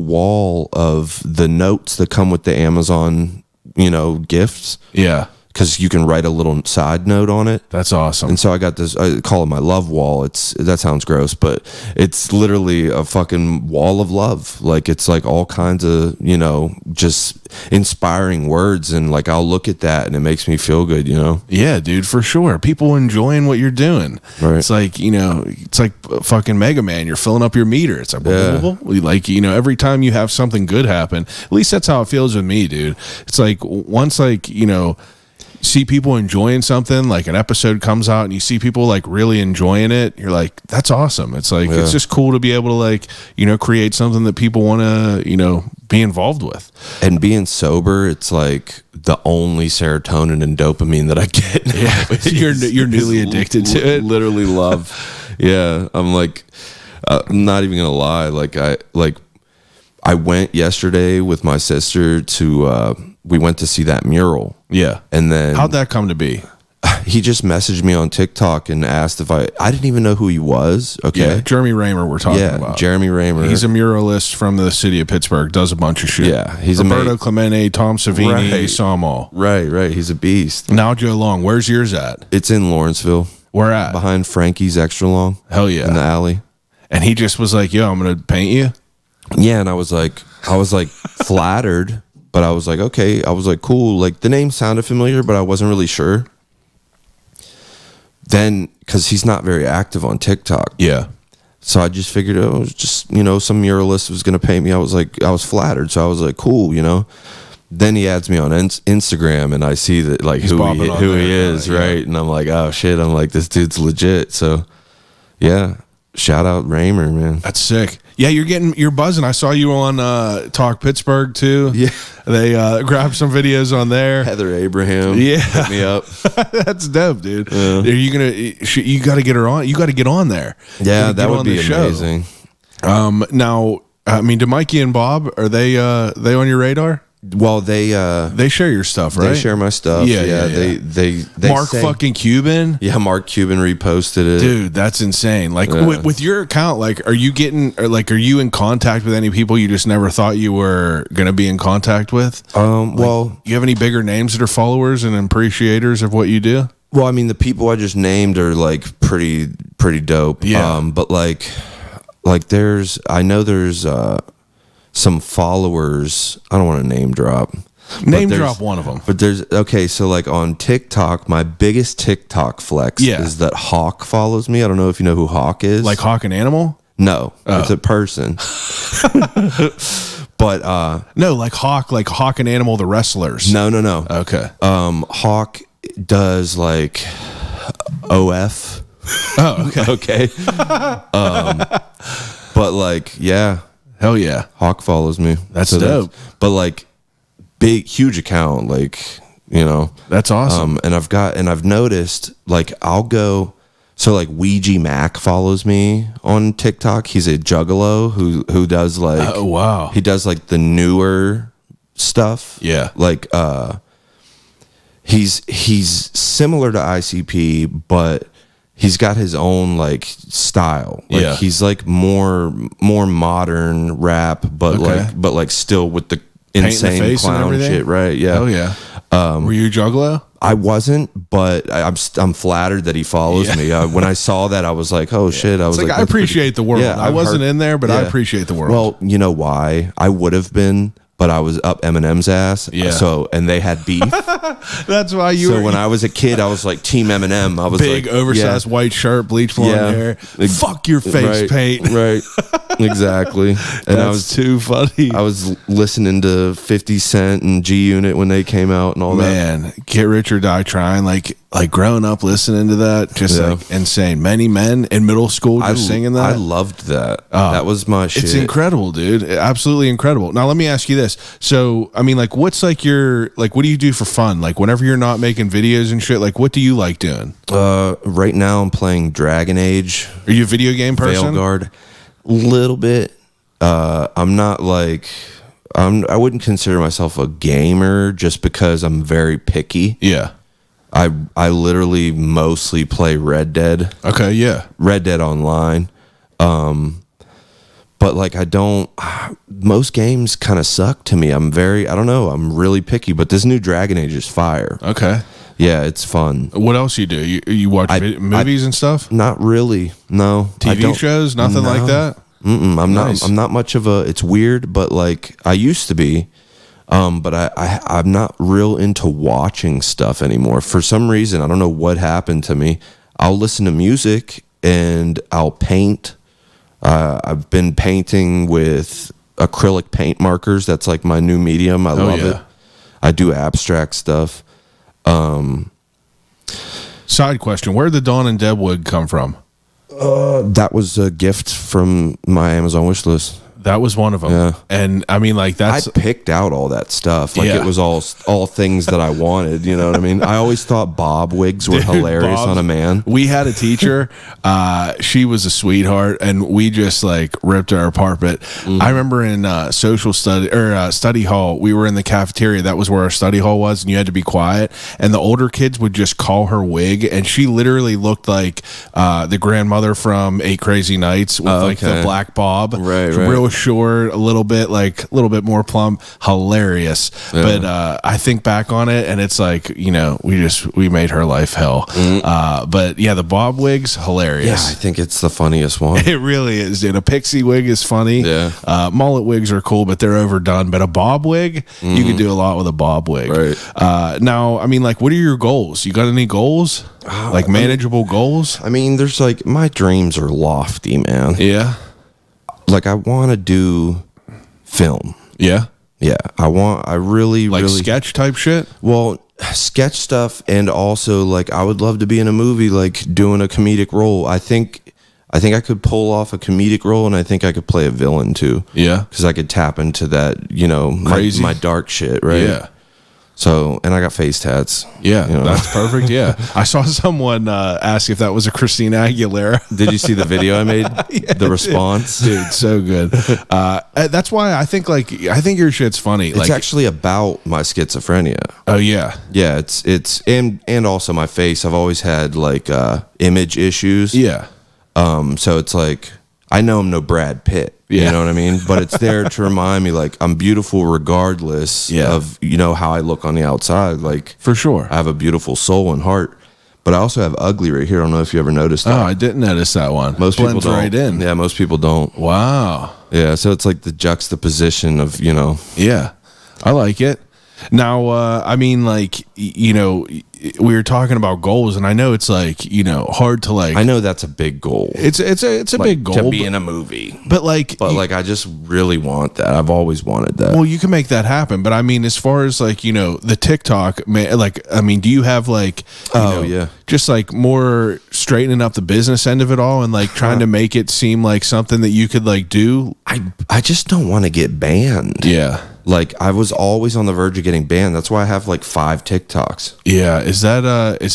wall of the notes that come with the Amazon, you know, gifts. Yeah. Because you can write a little side note on it. That's awesome. And so I got this, I call it my love wall. That sounds gross, but it's literally a fucking wall of love. Like it's like all kinds of, you know, just inspiring words. And like I'll look at that and it makes me feel good, you know? Yeah, dude, for sure. People enjoying what you're doing. Right. It's like, you know, it's like fucking Mega Man. You're filling up your meter. It's like, blah, blah, blah. Like, you know, every time you have something good happen, at least that's how it feels with me, dude. It's like once, like, you know, see people enjoying something, like an episode comes out and you see people like really enjoying it, you're like, that's awesome. It's like, it's just cool to be able to like, you know, create something that people want to, you know, be involved with. And being sober, it's like the only serotonin and dopamine that I get. Yeah. You're newly addicted to it. Literally love. Yeah. I'm like, I'm not even gonna lie. I went yesterday with my sister to we went to see that mural. Yeah. And then how'd that come to be? He just messaged me on TikTok and asked if I didn't even know who he was. Okay. Yeah, Jeremy Raymer we're talking about. Jeremy Raymer. He's a muralist from the city of Pittsburgh, does a bunch of shit. Yeah, he's Roberto Clemente, Tom Savini, Right. you saw them all. Right. He's a beast. Now Joe Long, where's yours at? It's in Lawrenceville. Where at? Behind Frankie's Extra Long. Hell yeah. In the alley. And he just was like, yo, I'm going to paint you. Yeah, and I was like flattered, but I was like, okay. I was like, cool. Like the name sounded familiar, but I wasn't really sure. Then, because he's not very active on TikTok. Yeah. So I just figured it was just, you know, some muralist was going to paint me. I was flattered. So I was like, cool, you know. Then he adds me on Instagram and I see that like who he is, right? And I'm like, oh shit. I'm like, this dude's legit. So yeah. Shout out Raymer, man. That's sick. Yeah, you're buzzing. I saw you on Talk Pittsburgh too. Yeah. They grabbed some videos on there. Heather Abraham. Yeah. Hit me up. That's dope, dude. Yeah. Are you you got to get her on. You got to get on there. Yeah, that would be amazing. Now, I mean, do Mikey and Bob, are they on your radar? Well, they share your stuff, right? They share my stuff. Yeah. They Mark fucking Cuban. Yeah, Mark Cuban reposted it. Dude, that's insane. Like with your account, like are you in contact with any people you just never thought you were gonna be in contact with? Well, you have any bigger names that are followers and appreciators of what you do? Well, I mean, the people I just named are like pretty dope. Yeah. But like I know there's some followers. I don't want to name drop. Name drop one of them. But so like on TikTok, my biggest TikTok flex is that Hawk follows me. I don't know if you know who Hawk is. Like Hawk and Animal? No, it's a person. But no, like Hawk and Animal, the wrestlers. No. Okay. Hawk does like OF. Oh, okay. Okay. But like, yeah. Hell yeah. Hawk follows me. That's dope. But like huge account, like, you know. That's awesome. And I've noticed like I'll go, so like Ouija Mac follows me on TikTok. He's a juggalo who does like, oh wow. He does like the newer stuff. Yeah. Like he's similar to ICP, but he's got his own like style. Like he's like more modern rap, but like still with the insane clown shit, right? Yeah. Oh yeah. Were you a juggalo? I wasn't, but I'm flattered that he follows me. When I saw that, I was like, oh shit. I was like, I appreciate the world. Yeah, I wasn't in there, but I appreciate the world. Well, you know why? I would have been, but I was up Eminem's ass. Yeah. So, and they had beef. That's why you So were. when I was a kid, I was like Team Eminem. I was big, like, oversized white shirt, bleach blonde hair. Fuck your face paint. Right. Exactly. And That's too funny. I was listening to 50 Cent and G Unit when they came out and all that. Man, Get Rich or Die Trying. Like growing up listening to that, just like insane. Many Men in middle school just singing that. I loved that. That was my shit. It's incredible, dude. Absolutely incredible. Now let me ask you this. So, I mean, like, what's like what do you do for fun? Like, whenever you're not making videos and shit, like, what do you like doing? Right now I'm playing Dragon Age. Are you a video game person? Veilguard. Little bit. I'm not like I wouldn't consider myself a gamer just because I'm very picky. Yeah. I literally mostly play Red Dead. Okay, yeah. Red Dead Online. But like most games kind of suck to me. I don't know, I'm really picky, but this new Dragon Age is fire. Okay. Yeah, it's fun. What else you do? You watch movies and stuff? Not really. No. TV shows? Nothing like that? I'm not much of a, it's weird, but like I used to be. But I'm not real into watching stuff anymore. For some reason, I don't know what happened to me. I'll listen to music and I'll paint. I've been painting with acrylic paint markers. That's like my new medium. I love it. I do abstract stuff. Side question: where did the Dahn and Deb wig come from? That was a gift from my Amazon wish list. That was one of them. Yeah. And I mean, like, that's... I picked out all that stuff. Like, it was all things that I wanted. You know what I mean? I always thought bob wigs were hilarious on a man. We had a teacher. She was a sweetheart, and we just, like, ripped her apart. But I remember in social study, or study hall, we were in the cafeteria. That was where our study hall was, and you had to be quiet. And the older kids would just call her wig, and she literally looked like the grandmother from 8 Crazy Nights with, like, the black bob. Right. Real short, a little bit more plump, hilarious. But I think back on it, and it's like, you know, we made her life hell. But yeah, the bob wig's hilarious. Yeah, I think it's the funniest one. It really is, dude. A pixie wig is funny. Yeah. Mullet wigs are cool, but they're overdone. But a bob wig, you could do a lot with a bob wig. Right. Now, I mean, like, what are your goals? You got any goals? Like manageable goals? I mean, there's like, my dreams are lofty, man. Yeah. Like, I want to do film. Yeah. Yeah. I really, like really... sketch type shit? Well, sketch stuff, and also, like, I would love to be in a movie, like, doing a comedic role. I think I could pull off a comedic role, and I think I could play a villain, too. Yeah. Because I could tap into that, you know, my dark shit, right? Yeah. So, and I got face tats. Yeah, you know? That's perfect. Yeah. I saw someone ask if that was a Christina Aguilera. Did you see the video I made? The response? Dude, so good. That's why I think your shit's funny. It's actually about my schizophrenia. Oh, yeah. Yeah, it's and also my face. I've always had, like, image issues. Yeah. So it's like, I know I'm no Brad Pitt. You know what I mean? But it's there to remind me, like, I'm beautiful regardless of, you know, how I look on the outside. Like, for sure. I have a beautiful soul and heart. But I also have ugly right here. I don't know if you ever noticed that. Oh, I didn't notice that one. Most Blends people don't. right in. Yeah, most people don't. Wow. Yeah, so it's like the juxtaposition of, you know. Yeah, I like it. Now, I mean, like, you know, we were talking about goals, and I know it's like, you know, hard to like. I know that's a big goal. It's a like, big goal to be in a movie, but like, I just really want that. I've always wanted that. Well, you can make that happen, but I mean, as far as like, you know, the TikTok, like, I mean, do you have like, just like more straightening up the business end of it all, and like trying to make it seem like something that you could like do? I just don't want to get banned. Yeah. Like, I was always on the verge of getting banned. That's why I have like 5 TikToks. Yeah. Is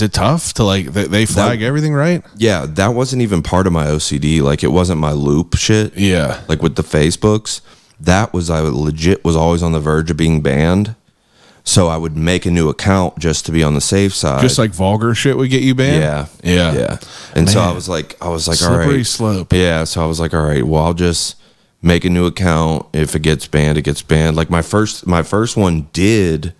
it tough to like, they flag everything, right? Yeah. That wasn't even part of my OCD. Like, it wasn't my loop shit. Yeah. Like with the Facebooks, I legit was always on the verge of being banned. So I would make a new account just to be on the safe side. Just like vulgar shit would get you banned? Yeah. And man, so I was like, slippery all right. slope. Yeah. So I was like, all right, well, I'll just make a new account. If it gets banned, it gets banned. Like my first one did,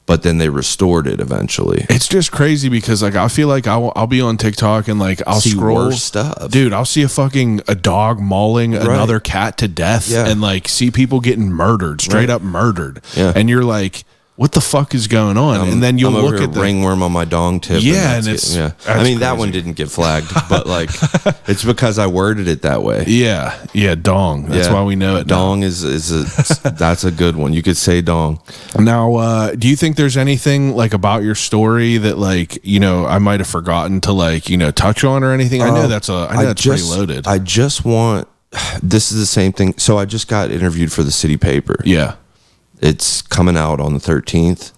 but then they restored it eventually. It's just crazy because like I feel like I'll be on TikTok and like I'll see scroll worse stuff. Dude, I'll see a dog mauling another cat to death and like see people getting murdered, straight up murdered. Yeah. And you're like, what the fuck is going on? And then you'll look at the ringworm on my dong tip. Yeah, and it's I mean, that one didn't get flagged, but like it's because I worded it that way. Yeah, dong. That's why we know it. Dong now. That's a good one. You could say dong. Now, do you think there's anything like about your story that like, you know, I might have forgotten to like, you know, touch on or anything? I know that's pretty loaded. I just want. This is the same thing. So I just got interviewed for the city paper. Yeah. It's coming out on the 13th.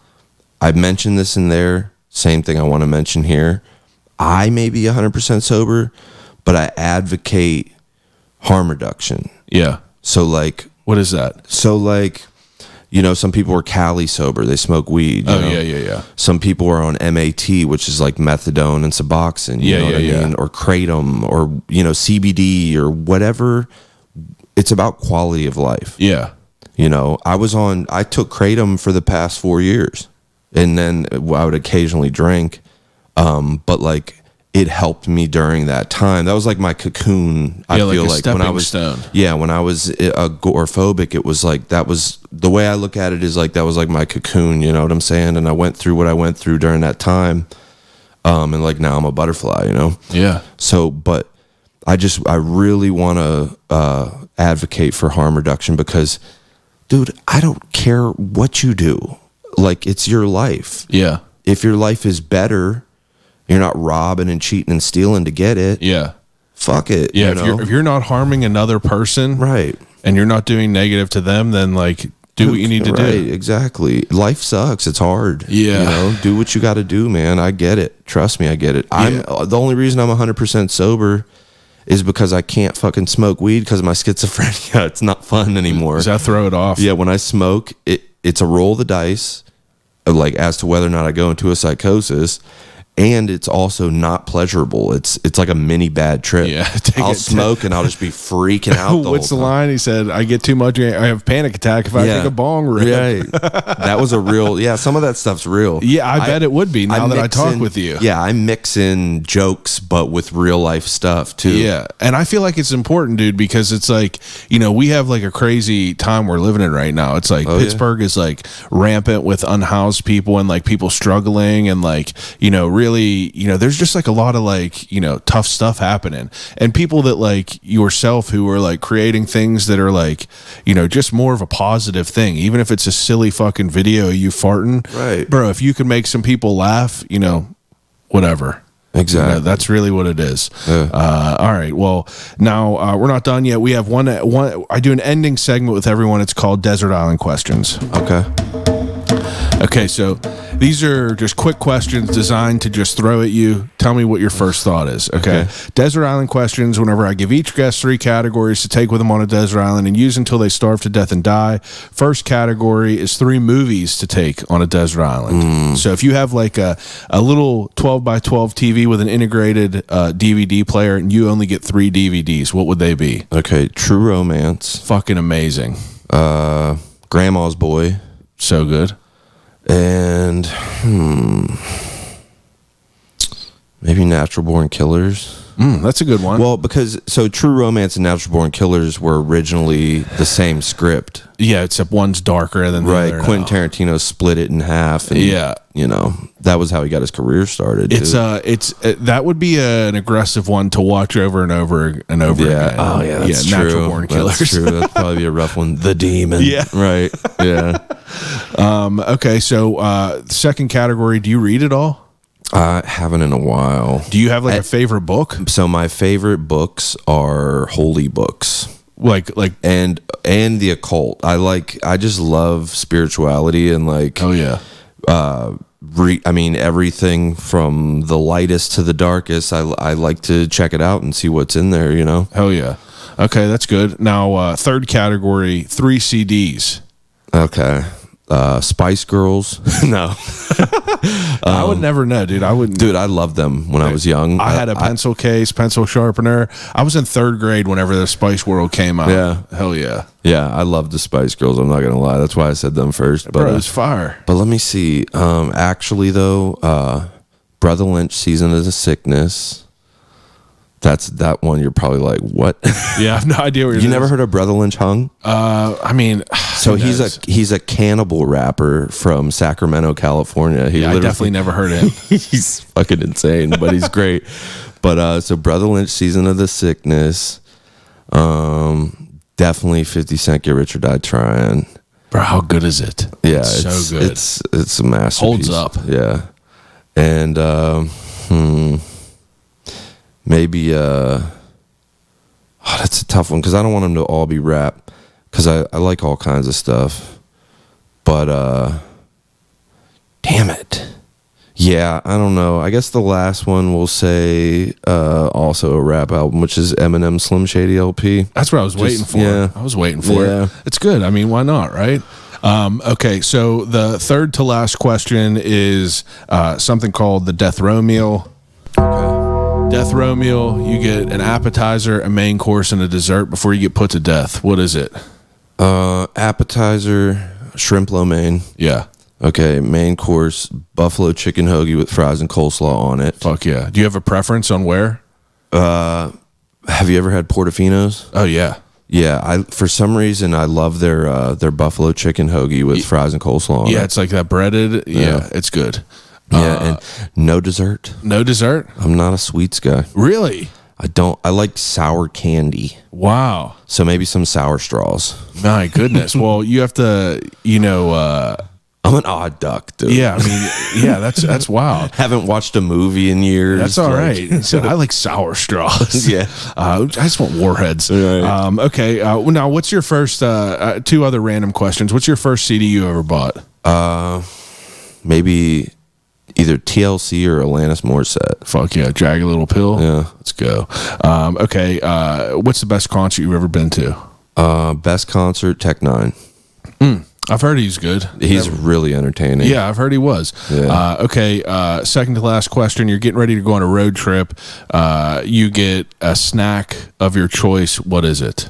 I mentioned this in there. Same thing I want to mention here. I may be 100% sober, but I advocate harm reduction. Yeah. So like... What is that? So like, some people are Cali sober. They smoke weed. You know? Yeah. Some people are on MAT, which is like methadone and Suboxone. You know what I mean? Or Kratom or, CBD or whatever. It's about quality of life. Yeah. I took Kratom for the past 4 years, and then I would occasionally drink. But like, it helped me during that time. That was like my cocoon. I feel like when I was agoraphobic, it was like, that was the way I look at it, is like that was like my cocoon. You know what I'm saying? And I went through what I went through during that time. And like now I'm a butterfly. Yeah. So, but I really want to advocate for harm reduction, because, dude, I don't care what you do. Like, it's your life. Yeah. If your life is better, you're not robbing and cheating and stealing to get it. Yeah. Fuck it. Yeah. If you're not harming another person, right, and you're not doing negative to them, then like, do what you need to do. Exactly. Life sucks. It's hard. Yeah. Do what you got to do, man. I get it. Trust me, I get it. Yeah. The only reason I'm 100% sober is because I can't fucking smoke weed because of my schizophrenia. It's not fun anymore. Does that throw it off? Yeah, when I smoke, it's a roll of the dice, like, as to whether or not I go into a psychosis, and it's also not pleasurable. It's like a mini bad trip. Yeah, I'll smoke and I'll just be freaking out. What's the line? He said, "I get too much. I have a panic attack if I take a bong rip." Right. That was a real. Yeah, some of that stuff's real. Yeah, I bet it would be now that I talk with you. Yeah, I mix in jokes, but with real life stuff too. Yeah, and I feel like it's important, dude, because it's like, we have like a crazy time we're living in right now. It's like Pittsburgh is like rampant with unhoused people and like people struggling, and like, really, there's just like a lot of like, tough stuff happening, and people that like yourself who are like creating things that are like, just more of a positive thing, even if it's a silly fucking video of you farting, right, bro. If you can make some people laugh, whatever. Exactly. That's really what it is. Yeah. All right. Well, now we're not done yet. We have one. I do an ending segment with everyone. It's called Desert Island Questions. Okay, so these are just quick questions designed to just throw at you. Tell me what your first thought is, okay? Desert Island questions, whenever I give each guest 3 categories to take with them on a desert island and use until they starve to death and die. First category is 3 movies to take on a desert island. So if you have like a little 12 by 12 TV with an integrated DVD player and you only get 3 DVDs, what would they be? Okay, True Romance. Fucking amazing. Grandma's Boy. So good. And maybe Natural Born Killers. That's a good one. Well, because True Romance and Natural Born Killers were originally the same script. Yeah, except one's darker than the other. Right. Quentin Tarantino split it in half. And, that was how he got his career started. That would be an aggressive one to watch over and over and over again. Oh yeah, that's true. Natural Born Killers. That's true. That'd probably be a rough one. The Demon. Yeah. Right. Yeah. Okay. So, second category. Do you read it all? I haven't in a while. Do you have like a favorite book? So my favorite books are holy books. Like and the occult. I just love spirituality and like, oh yeah. Everything from the lightest to the darkest. I like to check it out and see what's in there, Hell yeah. Okay, that's good. Now, third category, 3 CDs. Okay. Spice Girls. No. I would never know, dude. I wouldn't. Dude, I loved them when I was young. I had a pencil case, pencil sharpener. I was in 3rd grade whenever the Spice World came out. Yeah. Hell yeah. Yeah, I loved the Spice Girls. I'm not going to lie. That's why I said them first. But, bro, it was fire. But let me see. Actually, though, Brother Lynch, Season of the Sickness. That's that one. You're probably like, what? Yeah, I have no idea what you never heard of Brother Lynch Hung? So he's a cannibal rapper from Sacramento, California. I definitely never heard of him. He's fucking insane, but he's great. But so Brother Lynch, Season of the Sickness. Definitely 50 Cent, Get Rich or Die Trying. Bro, how good is it? Yeah, it's so good. It's a masterpiece. Holds up. Yeah, and maybe that's a tough one because I don't want them to all be rap because I like all kinds of stuff, but damn it, yeah, I don't know. I guess the last one we'll say also a rap album, which is Eminem Slim Shady LP. That's what I was waiting for. Yeah. I was waiting for it. It's good. I mean, why not, right? Okay, so the third to last question is something called the death row meal. Okay. Death row meal, you get an appetizer, a main course, and a dessert before you get put to death. What is it? Appetizer, shrimp lo mein. Yeah. Okay, main course, buffalo chicken hoagie with fries and coleslaw on it. Fuck yeah. Do you have a preference on where? Have you ever had Portofino's? Oh, yeah. Yeah, for some reason I love their buffalo chicken hoagie with fries and coleslaw on it. Yeah, it's like that breaded. Yeah, it's good. Yeah, and no dessert. No dessert? I'm not a sweets guy. Really? I like sour candy. Wow. So maybe some sour straws. My goodness. Well, you have to, I'm an odd duck, dude. yeah, I mean, yeah, that's wild. Haven't watched a movie in years. That's all right. So I like sour straws. Yeah. I just want warheads. Right. Okay. Now, what's your first, two other random questions. What's your first CD you ever bought? Maybe either TLC or Alanis Morissette. Fuck yeah. Jagged Little Pill. Yeah. Let's go. Okay. What's the best concert you've ever been to? Best concert, Tech Nine. I've heard he's good. He's really entertaining. Yeah, I've heard he was. Yeah. Okay, second to last question. You're getting ready to go on a road trip. You get a snack of your choice. What is it?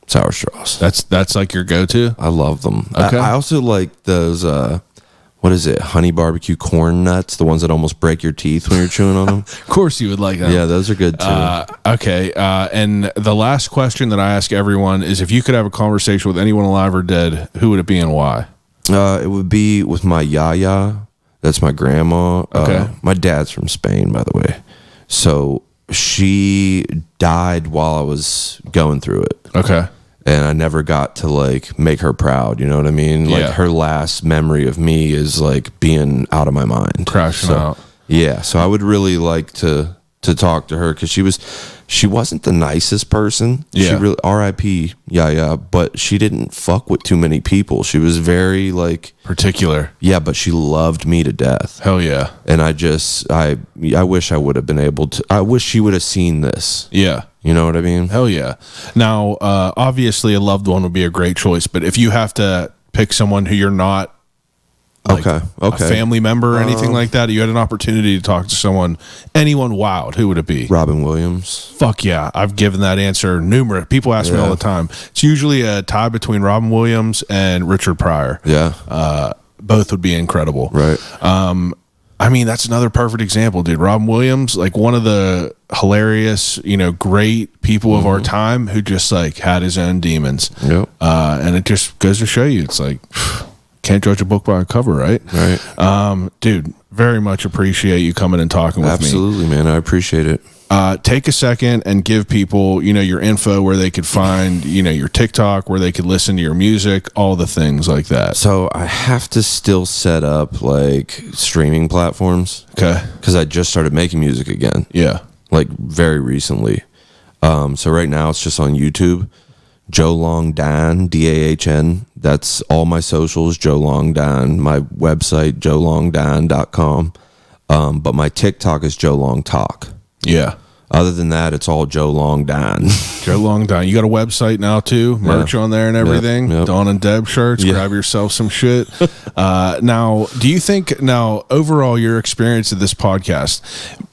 Sour straws. That's like your go-to? I love them. Okay. I also like those, what is it? Honey barbecue corn nuts, the ones that almost break your teeth when you're chewing on them. Of course you would like that. Yeah, those are good too. Okay, and the last question that I ask everyone is if you could have a conversation with anyone alive or dead, who would it be and why? It would be with my yaya. That's my grandma. Okay. My dad's from Spain, by the way. So she died while I was going through it. Okay. And I never got to like make her proud. You know what I mean? Yeah. Like her last memory of me is like being out of my mind. Crashing out. Yeah. So I would really like to talk to her because she wasn't the nicest person. Yeah. She really R.I.P. Yeah. But she didn't fuck with too many people. She was very like Particular. Yeah, but she loved me to death. Hell yeah. And I wish I would have been able to. I wish she would have seen this. Yeah. You know what I mean? Hell yeah. Now, obviously a loved one would be a great choice, but if you have to pick someone who you're not like Okay. a family member or anything like that, you had an opportunity to talk to someone, anyone wild, who would it be? Robin Williams. Fuck yeah. I've given that answer numerous. People ask me all the time. It's usually a tie between Robin Williams and Richard Pryor. Yeah. Both would be incredible. Right. I mean, that's another perfect example, dude. Robin Williams, like one of the hilarious, great people of our time who just like had his own demons. Yep. And it just goes to show you, it's like, can't judge a book by a cover, right? Right. Dude, very much appreciate you coming and talking with me. Absolutely, man. I appreciate it. Take a second and give people, your info where they could find, your TikTok, where they could listen to your music, all the things like that. So I have to still set up like streaming platforms. Okay. Because I just started making music again. Yeah. Like very recently. So right now it's just on YouTube. Joe Long Dahn, Dahn. That's all my socials, Joe Long Dahn. My website, joelongdahn.com. But my TikTok is Joe Long Talk. Yeah. Other than that, it's all Joe Long Dahn. Joe Long Dahn. You got a website now too, merch on there and everything. Yep. Dawn and Deb shirts. Grab yourself some shit. Now, do you think overall your experience of this podcast,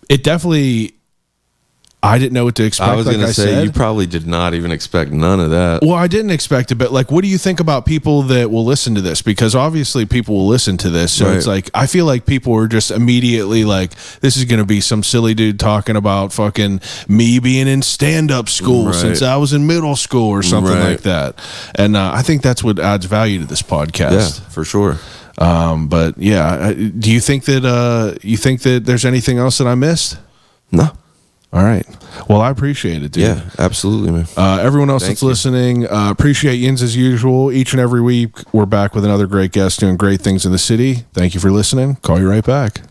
it definitely, I didn't know what to expect. I was going to say, you probably did not even expect none of that. Well, I didn't expect it, but like, what do you think about people that will listen to this? Because obviously people will listen to this. So it's like, I feel like people are just immediately like, this is going to be some silly dude talking about fucking me being in stand-up school since I was in middle school or something like that. And I think that's what adds value to this podcast. Yeah, for sure. But yeah, do you think that there's anything else that I missed? No. All right. Well, I appreciate it, dude. Yeah, absolutely, man. Everyone else that's listening, appreciate Yins as usual. Each and every week, we're back with another great guest doing great things in the city. Thank you for listening. Call you right back.